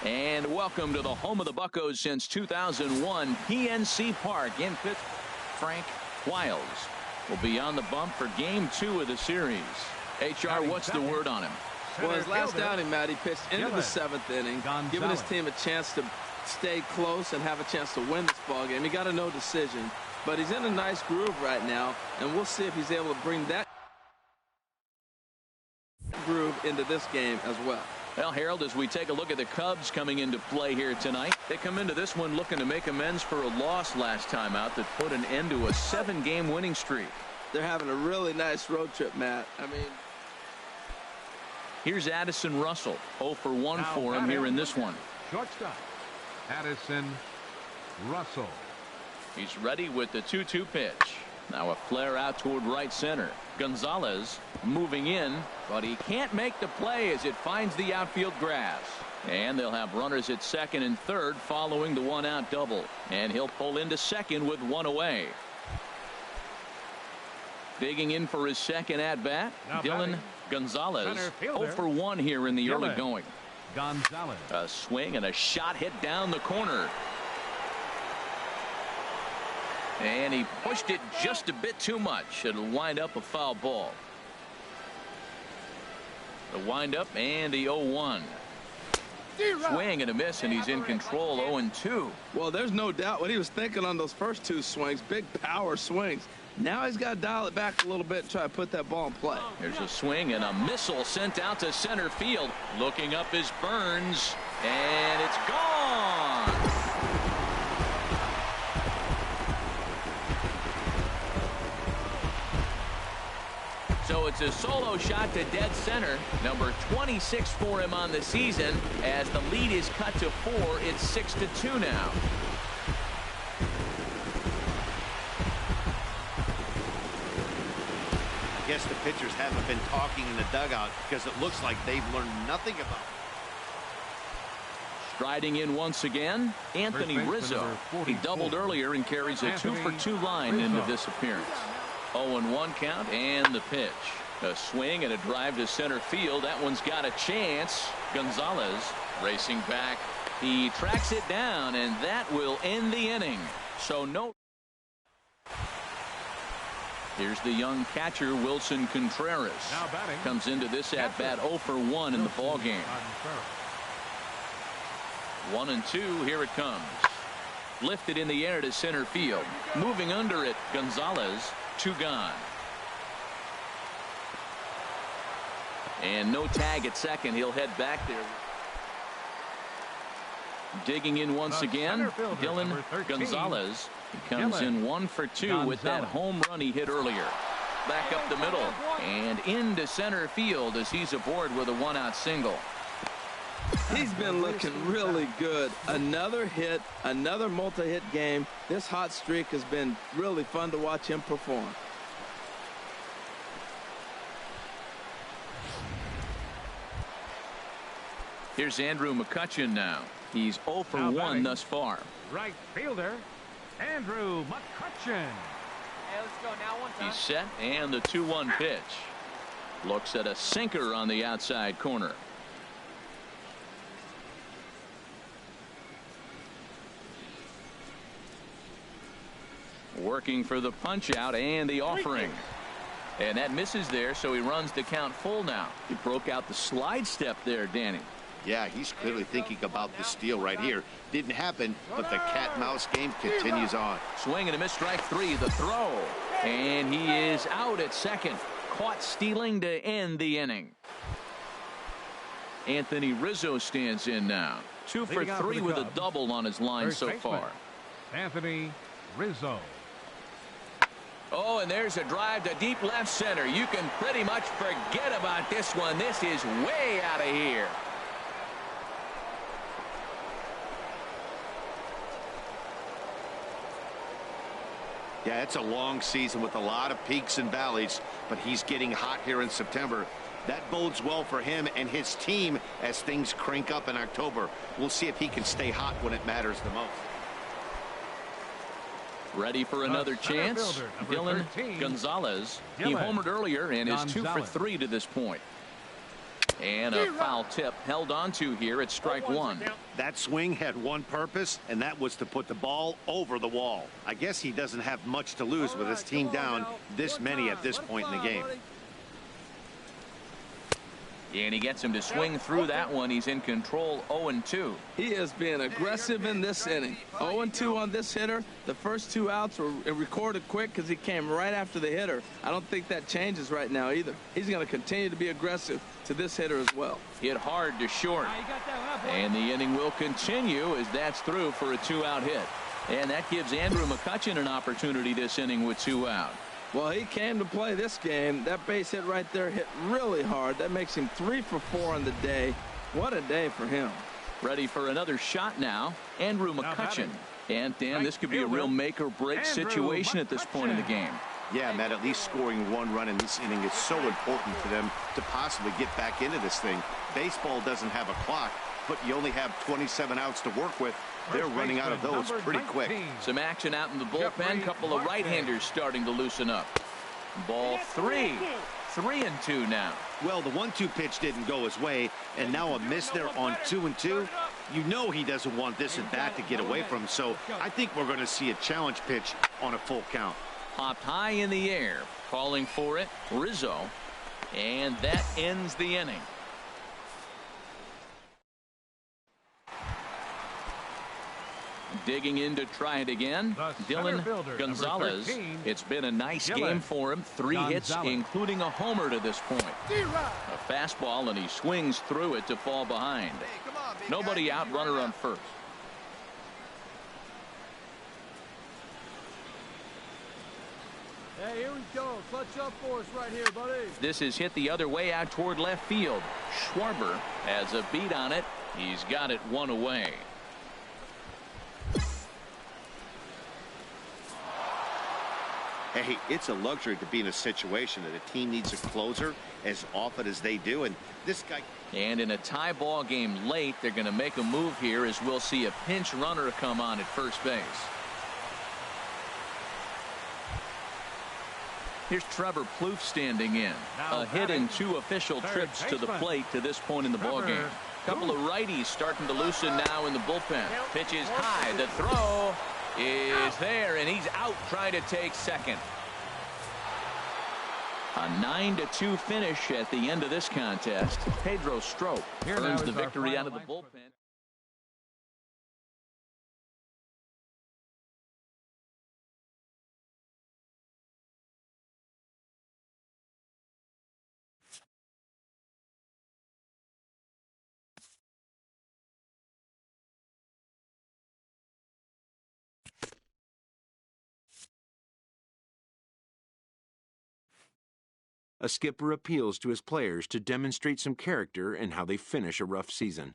[SPEAKER 1] And welcome to the home of the Buccos since 2001, PNC Park in Pittsburgh. Frank Wiles will be on the bump for Game 2 of the series. HR, what's the word on him?
[SPEAKER 2] Well, his last outing, Matt, he pitched into the 7th inning, giving his team a chance to stay close and have a chance to win this ball game. He got a no decision, but he's in a nice groove right now, and we'll see if he's able to bring that groove into this game as well.
[SPEAKER 1] Well, Harold, as we take a look at the Cubs coming into play here tonight, they come into this one looking to make amends for a loss last time out that put an end to a 7-game winning streak.
[SPEAKER 2] They're having a really nice road trip, Matt. I mean,
[SPEAKER 1] here's Addison Russell. 0 for 1 for him here in this one.
[SPEAKER 3] Shortstop, Addison Russell.
[SPEAKER 1] He's ready with the 2-2 pitch. Now a flare out toward right center. Gonzalez moving in, but he can't make the play as it finds the outfield grass. And they'll have runners at second and third following the 1-out double. And he'll pull into second with 1 away. Digging in for his second at bat, Dylan Gonzalez. 0 for 1 here in the early going.
[SPEAKER 3] Gonzalez.
[SPEAKER 1] A swing and a shot hit down the corner. And he pushed it just a bit too much. It'll wind up a foul ball. The windup and the 0-1. Swing and a miss, and he's in control. 0-2.
[SPEAKER 2] Well, there's no doubt what he was thinking on those first 2 swings. Big power swings. Now he's got to dial it back a little bit and try to put that ball in play.
[SPEAKER 1] There's a swing and a missile sent out to center field. Looking up is Burns, and it's gone. So it's a solo shot to dead center. Number 26 for him on the season. As the lead is cut to 4, it's 6-2 now.
[SPEAKER 5] guess the pitchers haven't been talking in the dugout because it looks like they've learned nothing about it.
[SPEAKER 1] Striding in once again, Anthony Rizzo. He doubled earlier and carries a 2-for-2 line into this appearance. 0-1 count and the pitch. A swing and a drive to center field. That one's got a chance. Gonzalez racing back. He tracks it down, and that will end the inning. So no. Here's the young catcher, Wilson Contreras. Comes into this at bat 0-for-1 in the ball game. 1-2. Here it comes. Lifted in the air to center field. Moving under it, Gonzalez. 2 gone. And no tag at second. He'll head back there. Digging in once again, Dylan Gonzalez. He comes in 1-for-2 with that home run he hit earlier. Back up the middle and into center field as he's aboard with a 1-out single.
[SPEAKER 2] He's been looking really good. Another hit, another multi-hit game. This hot streak has been really fun to watch him perform.
[SPEAKER 1] Here's Andrew McCutchen now. He's 0-for-1 thus far.
[SPEAKER 3] Right fielder, Andrew McCutchen.
[SPEAKER 7] Hey, let's go now one time.
[SPEAKER 1] He's set, and the 2-1 pitch. Looks at a sinker on the outside corner. Working for the punch out and the offering. And that misses there, so he runs the count full now. He broke out the slide step there, Danny.
[SPEAKER 5] Yeah, he's clearly thinking about the steal right here. Didn't happen, but the cat-mouse game continues on.
[SPEAKER 1] Swing and a miss, strike 3, the throw. And he is out at second. Caught stealing to end the inning. Anthony Rizzo stands in now. 2-for-3 with a double on his line so far.
[SPEAKER 3] Anthony Rizzo.
[SPEAKER 1] Oh, and there's a drive to deep left center. You can pretty much forget about this one. This is way out of here.
[SPEAKER 5] Yeah, it's a long season with a lot of peaks and valleys, but he's getting hot here in September. That bodes well for him and his team as things crank up in October. We'll see if he can stay hot when it matters the most.
[SPEAKER 1] Ready for another chance. Dylan Gonzalez. He homered earlier and is 2-for-3 to this point. And a foul tip held onto here at strike 1.
[SPEAKER 5] That swing had one purpose, and that was to put the ball over the wall. I guess he doesn't have much to lose with his team down this many at this point in the game.
[SPEAKER 1] And he gets him to swing through that one. He's in control. 0-2.
[SPEAKER 2] He is being aggressive in this inning. 0-2 on this hitter. The first 2 outs were recorded quick because he came right after the hitter. I don't think that changes right now either. He's going to continue to be aggressive to this hitter as well.
[SPEAKER 1] Hit hard to short. And the inning will continue as that's through for a 2-out hit. And that gives Andrew McCutchen an opportunity this inning with 2 out.
[SPEAKER 2] Well, he came to play this game. That base hit right there hit really hard. That makes him 3-for-4 on the day. What a day for him.
[SPEAKER 1] Ready for another shot now. Andrew McCutchen. And Dan, this could be a real make or break situation at this point in the game.
[SPEAKER 5] Yeah, Matt, at least scoring 1 run in this inning is so important for them to possibly get back into this thing. Baseball doesn't have a clock, but you only have 27 outs to work with. They're running out of those pretty quick.
[SPEAKER 1] Some action out in the bullpen. Couple of right-handers starting to loosen up. Ball 3. 3-2 now.
[SPEAKER 5] Well, the 1-2 pitch didn't go his way, and now a miss there on 2-2. You know he doesn't want this at bat to get away from him, so I think we're going to see a challenge pitch on a full count.
[SPEAKER 1] Popped high in the air. Calling for it, Rizzo. And that ends the inning. Digging in to try it again. Dylan Gonzalez. It's been a nice game for him. 3 hits, including a homer to this point. A fastball, and he swings through it to fall behind. Nobody out, runner on first.
[SPEAKER 6] Hey, here we go. Clutch up for us right here, buddy.
[SPEAKER 1] This is hit the other way out toward left field. Schwarber has a beat on it. He's got it 1 away.
[SPEAKER 5] Hey, it's a luxury to be in a situation that a team needs a closer as often as they do, and this guy.
[SPEAKER 1] And in a tie ball game late, they're going to make a move here as we'll see a pinch runner come on at first base. Here's Trevor Plouffe standing in. A hit in 2 official trips to the plate to this point in the ball game. Couple of righties starting to loosen now in the bullpen. Pitch is high. The throw is there, and he's out trying to take second. A 9-2 finish at the end of this contest. Pedro Strop earns the victory out of the bullpen.
[SPEAKER 8] A skipper appeals to his players to demonstrate some character in how they finish a rough season.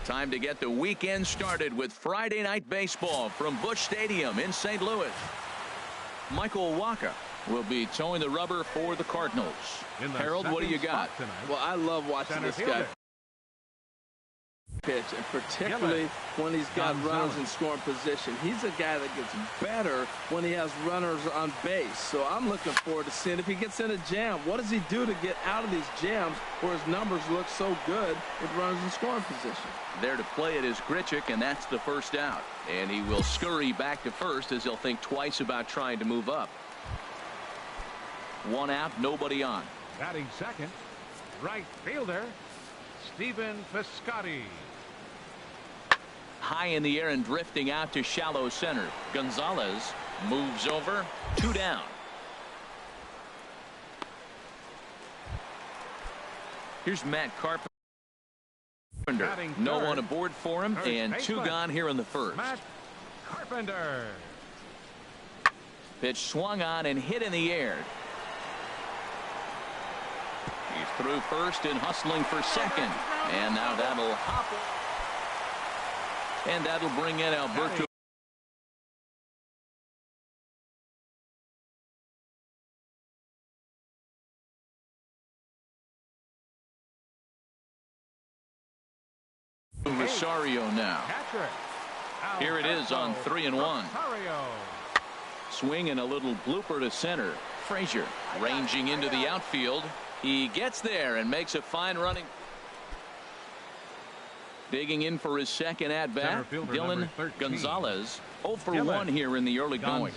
[SPEAKER 1] Time to get the weekend started with Friday night baseball from Busch Stadium in St. Louis. Michael Wacha will be towing the rubber for the Cardinals. Harold, what do you got?
[SPEAKER 2] Well, I love watching this guy pitch, and particularly when he's got runners in scoring position. He's a guy that gets better when he has runners on base. So I'm looking forward to seeing if he gets in a jam. What does he do to get out of these jams where his numbers look so good with runners in scoring position?
[SPEAKER 1] There to play it is Grichuk, and that's the first out. And he will scurry back to first as he'll think twice about trying to move up. 1 out, nobody on.
[SPEAKER 3] Batting second, right fielder, Stephen Piscotty.
[SPEAKER 1] High in the air and drifting out to shallow center. Gonzalez moves over. 2 down. Here's Matt Carpenter. No one aboard for him, and 2 gone here in the first.
[SPEAKER 3] Matt Carpenter.
[SPEAKER 1] Pitch swung on and hit in the air. He's through first and hustling for second. And now that'll hop. And that'll bring in Alberto. Rosario now. Here it is on 3-1. Swing and a little blooper to center. Frazier ranging into the outfield. He gets there and makes a fine running. Digging in for his second at bat, Dylan Gonzalez. 0 for 1 here in the early going.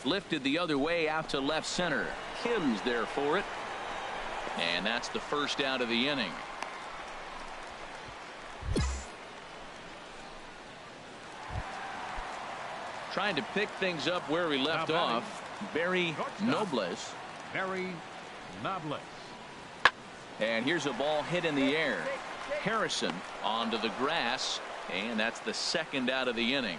[SPEAKER 1] Lifted the other way out to left center. Kim's there for it. And that's the first out of the inning. Trying to pick things up where we left off. Barry Nobles. And here's a ball hit in the air. Harrison onto the grass, and that's the second out of the inning.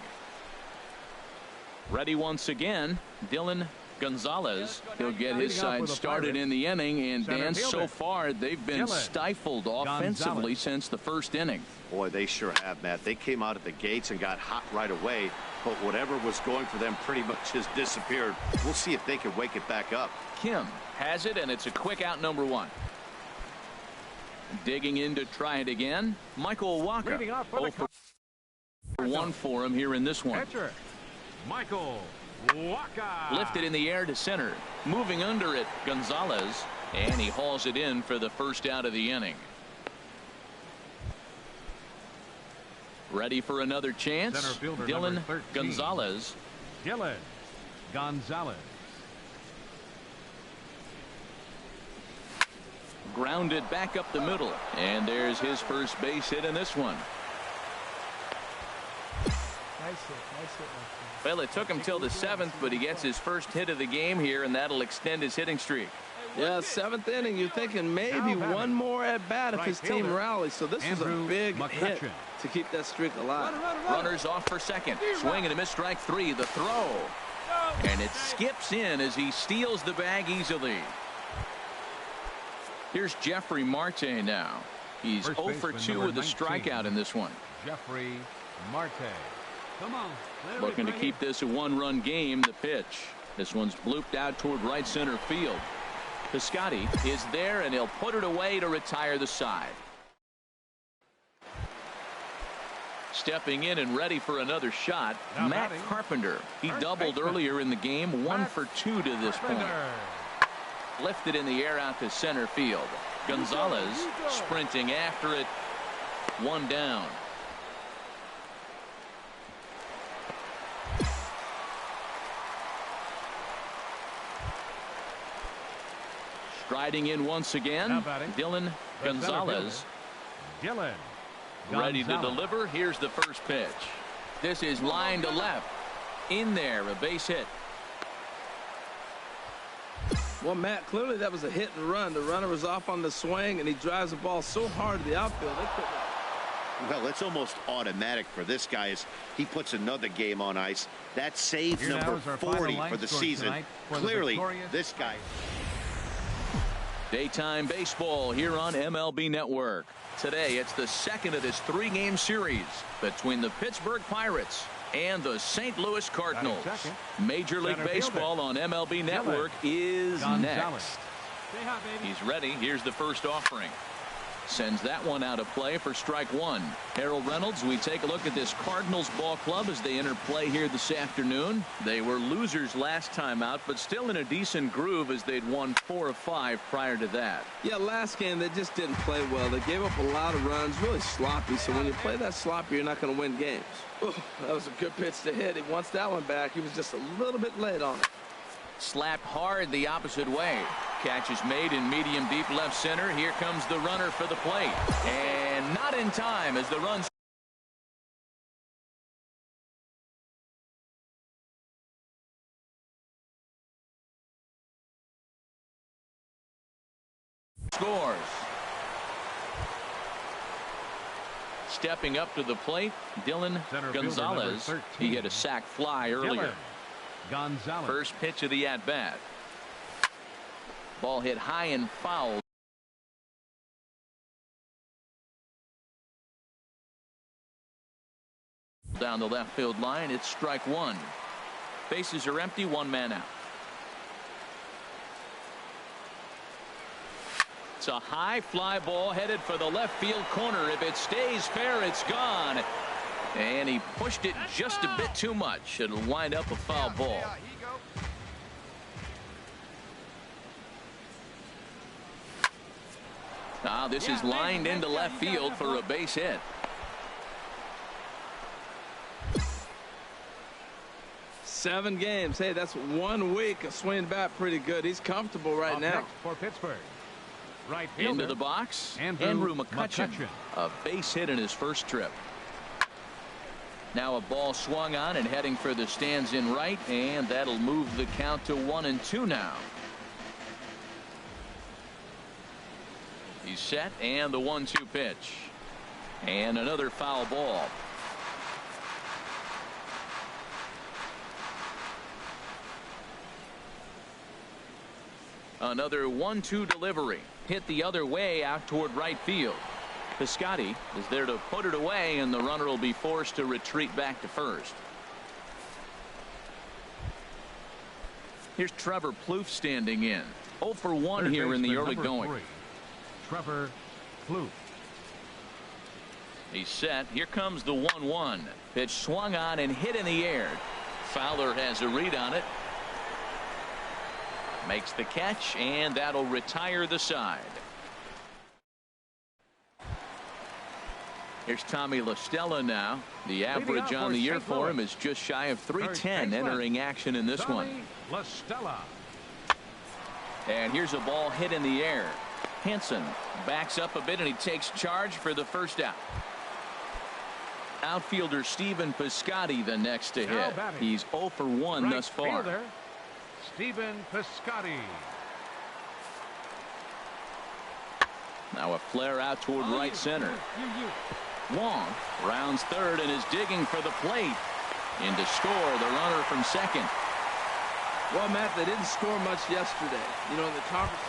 [SPEAKER 1] Ready once again, Dylan Gonzalez. He'll get his side started in the inning, and Dan, so far they've been stifled offensively since the first inning.
[SPEAKER 5] Boy, they sure have, Matt. They came out of the gates and got hot right away, but whatever was going for them pretty much has disappeared. We'll see if they can wake it back up.
[SPEAKER 1] Kim has it, and it's a quick out, number 1. Digging in to try it again. Michael Wacha. 0 for 1 for him here in this one.
[SPEAKER 3] Pitcher, Michael Wacha.
[SPEAKER 1] Lifted in the air to center. Moving under it, Gonzalez. And he hauls it in for the first out of the inning. Ready for another chance. Dylan Gonzalez.
[SPEAKER 3] Dylan Gonzalez.
[SPEAKER 1] Grounded back up the middle, and there's his first base hit in this one. Well, it took him till the 7th, but he gets his first hit of the game here, and that'll extend his hitting streak.
[SPEAKER 2] Yeah, 7th inning, you're thinking maybe one more at bat if his team rallies. So this is a big hit to keep that streak alive.
[SPEAKER 1] Runners off for second. Swing and a miss, strike 3. The throw. And it skips in as he steals the bag easily. Here's Jeffrey Marte now. He's 0 for 2 with a strikeout in this one.
[SPEAKER 3] Jeffrey Marte. Come on.
[SPEAKER 1] Looking to keep this a one-run game. The pitch. This one's blooped out toward right center field. Piscotty is there, and he'll put it away to retire the side. Stepping in and ready for another shot, Matt Carpenter. He doubled earlier in the game, 1 for 2 to this point. Lifted in the air out to center field. Gonzalez sprinting after it. 1 down. Striding in once again, Dylan Gonzalez. Ready to deliver. Here's the first pitch. This is line to left. In there, a base hit.
[SPEAKER 2] Well, Matt, clearly that was a hit and run. The runner was off on the swing, and he drives the ball so hard to the outfield.
[SPEAKER 5] Well, it's almost automatic for this guy as he puts another game on ice. That's save number 40 for the season. Clearly, this guy.
[SPEAKER 1] Daytime baseball here on MLB Network. Today, it's the second of this 3-game series between the Pittsburgh Pirates and the St. Louis Cardinals. Major League Baseball on MLB Network is next. He's ready. Here's the first offering. Sends that one out of play for strike 1. Harold Reynolds, we take a look at this Cardinals ball club as they enter play here this afternoon. They were losers last time out, but still in a decent groove as they'd won 4 of 5 prior to that.
[SPEAKER 2] Yeah, last game they just didn't play well. They gave up a lot of runs, really sloppy. So when you play that sloppy, you're not going to win games. Ooh, that was a good pitch to hit. He wants that one back. He was just a little bit late on it.
[SPEAKER 1] Slapped hard the opposite way. Catch is made in medium deep left center. Here comes the runner for the plate. And not in time as the run scores. Stepping up to the plate, Dylan Gonzalez. He hit a sac fly earlier.
[SPEAKER 3] Gonzalez.
[SPEAKER 1] First pitch of the at-bat. Ball hit high and foul. Down the left field line, it's strike 1. Bases are empty, 1 man out. It's a high fly ball headed for the left field corner. If it stays fair, it's gone. And he pushed it just a bit too much. It'll wind up a foul ball. Now this is lined into left field for a base hit.
[SPEAKER 2] Seven games. Hey, that's 1 week of swinging bat pretty good. He's comfortable right now.
[SPEAKER 3] For Pittsburgh. Right
[SPEAKER 1] into the box. Andrew McCutchen. A base hit in his first trip. Now a ball swung on and heading for the stands in right, and that'll move the count to 1-2 now. He's set, and the 1-2 pitch. And another foul ball. Another 1-2 delivery. Hit the other way out toward right field. Piscotty is there to put it away, and the runner will be forced to retreat back to first. Here's Trevor Plouffe standing in. 0 for 1 here in the early going.
[SPEAKER 3] Trevor Plouffe.
[SPEAKER 1] He's set. Here comes the 1-1. Pitch swung on and hit in the air. Fowler has a read on it. Makes the catch, and that'll retire the side. Here's Tommy La Stella now. The average on the year for him is just shy of 310 entering action in this one.
[SPEAKER 3] La Stella.
[SPEAKER 1] And here's a ball hit in the air. Hansen backs up a bit, and he takes charge for the first out. Outfielder Stephen Piscotty the next to hit. He's 0 for 1 thus far.
[SPEAKER 3] Fielder, Stephen Piscotty.
[SPEAKER 1] Now a flare out toward right center. Wong rounds third and is digging for the plate. In to score the runner from second.
[SPEAKER 2] Well, Matt, they didn't score much yesterday. You know, in the conference.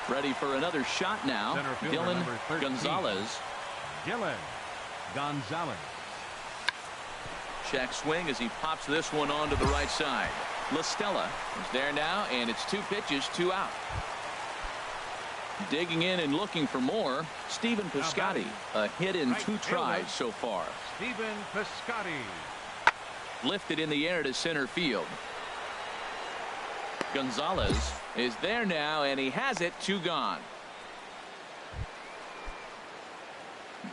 [SPEAKER 1] Ready for another shot now. Dylan Gonzalez.
[SPEAKER 3] Dylan Gonzalez.
[SPEAKER 1] Check swing as he pops this one onto the right side. La Stella is there now, and it's 2 pitches, 2 out. Digging in and looking for more, Stephen Piscotty. A hit in 2 tries so far.
[SPEAKER 3] Stephen Piscotty.
[SPEAKER 1] Lifted in the air to center field. Gonzalez is there now, and he has it. 2 gone.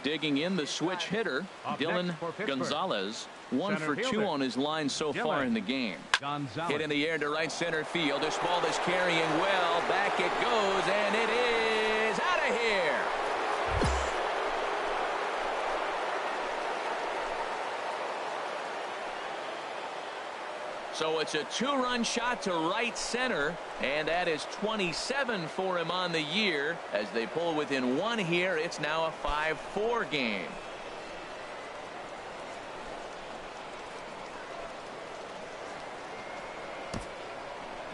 [SPEAKER 1] Digging in the switch hitter, Dylan Gonzalez. 1 for 2 on his line so far in the game. Hit in the air to right center field. This ball is carrying well. Back it goes, and it is out of here. So it's a 2-run shot to right center, and that is 27 for him on the year. As they pull within 1 here, it's now a 5-4 game.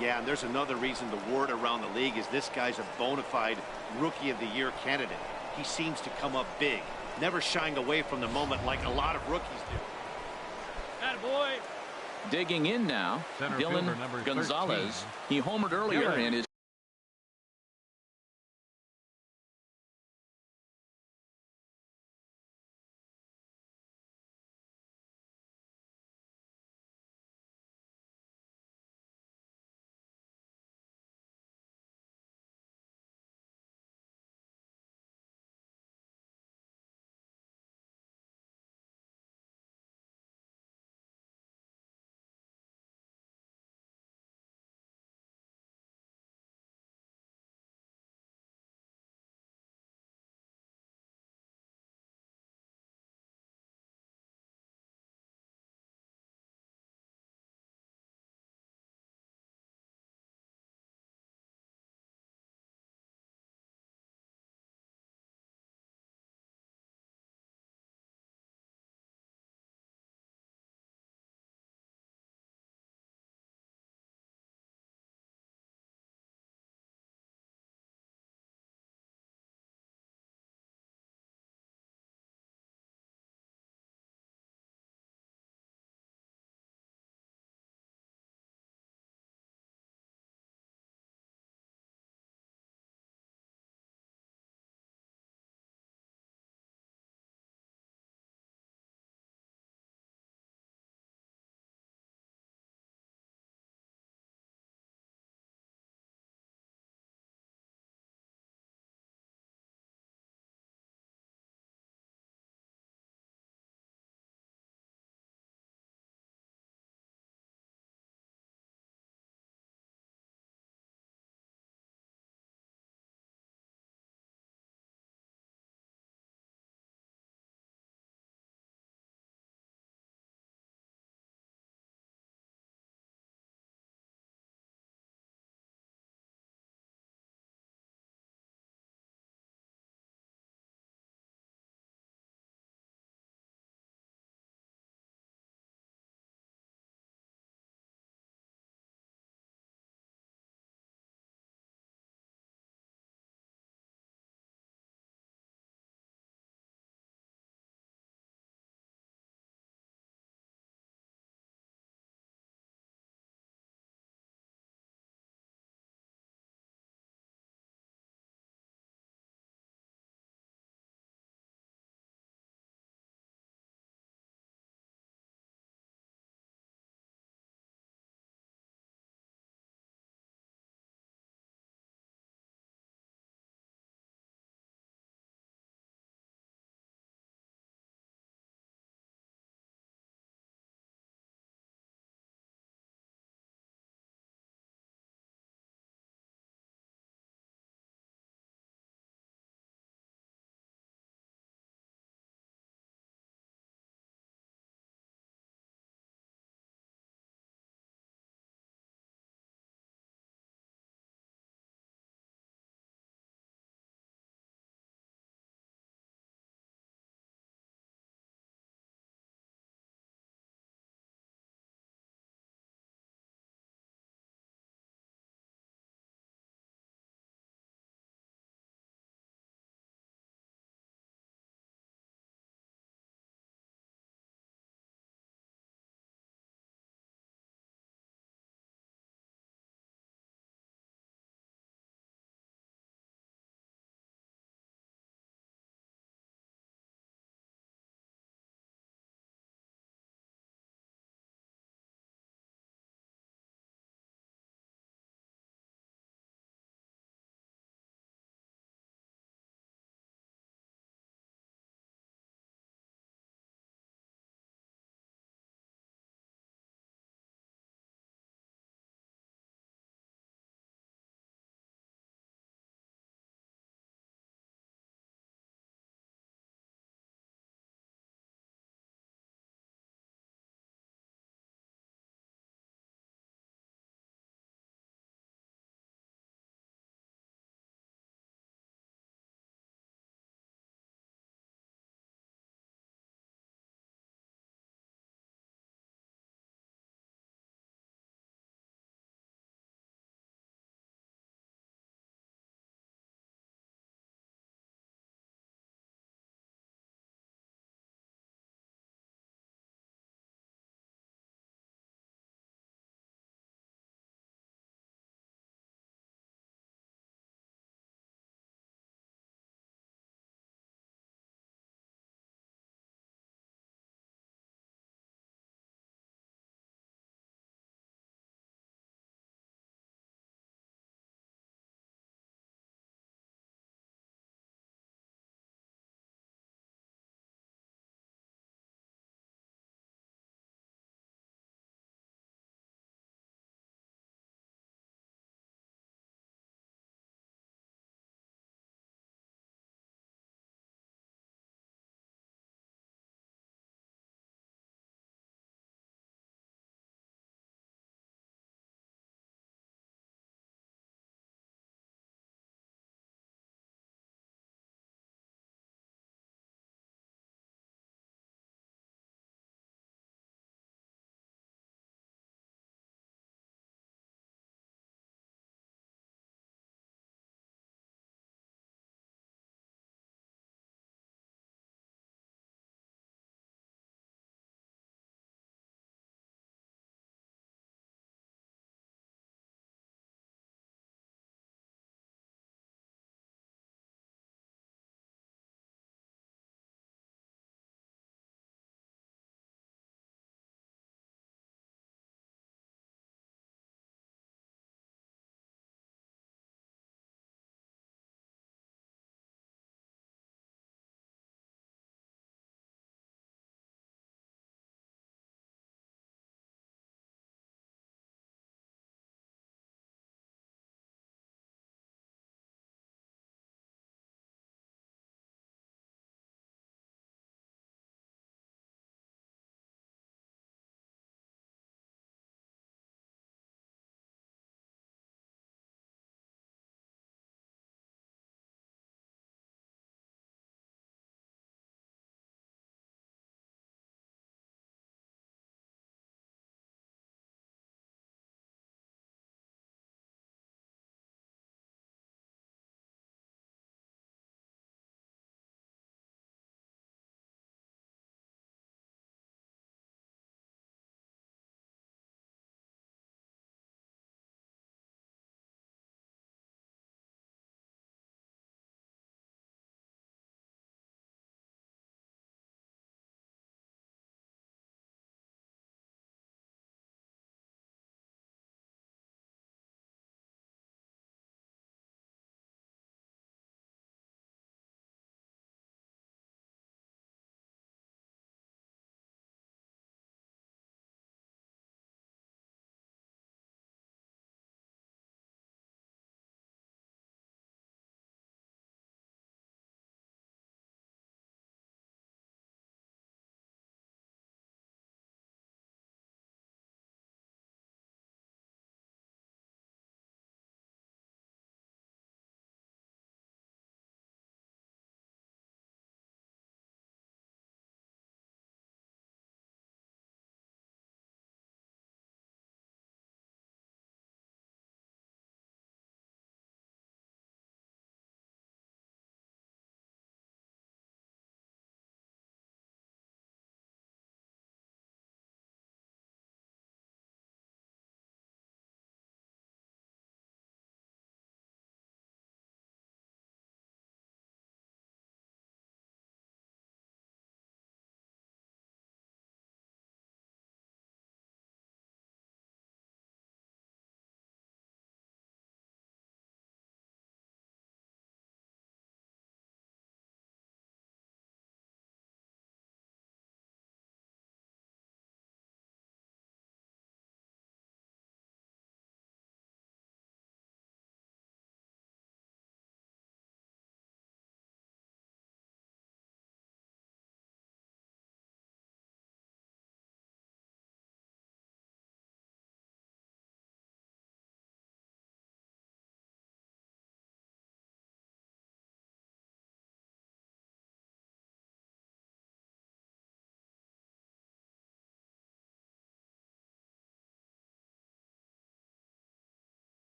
[SPEAKER 5] Yeah, and there's another reason the word around the league is this guy's a bona fide Rookie of the Year candidate. He seems to come up big, never shying away from the moment like a lot of rookies do.
[SPEAKER 7] Attaboy.
[SPEAKER 1] Digging in now, Dylan Gonzalez. He homered earlier and is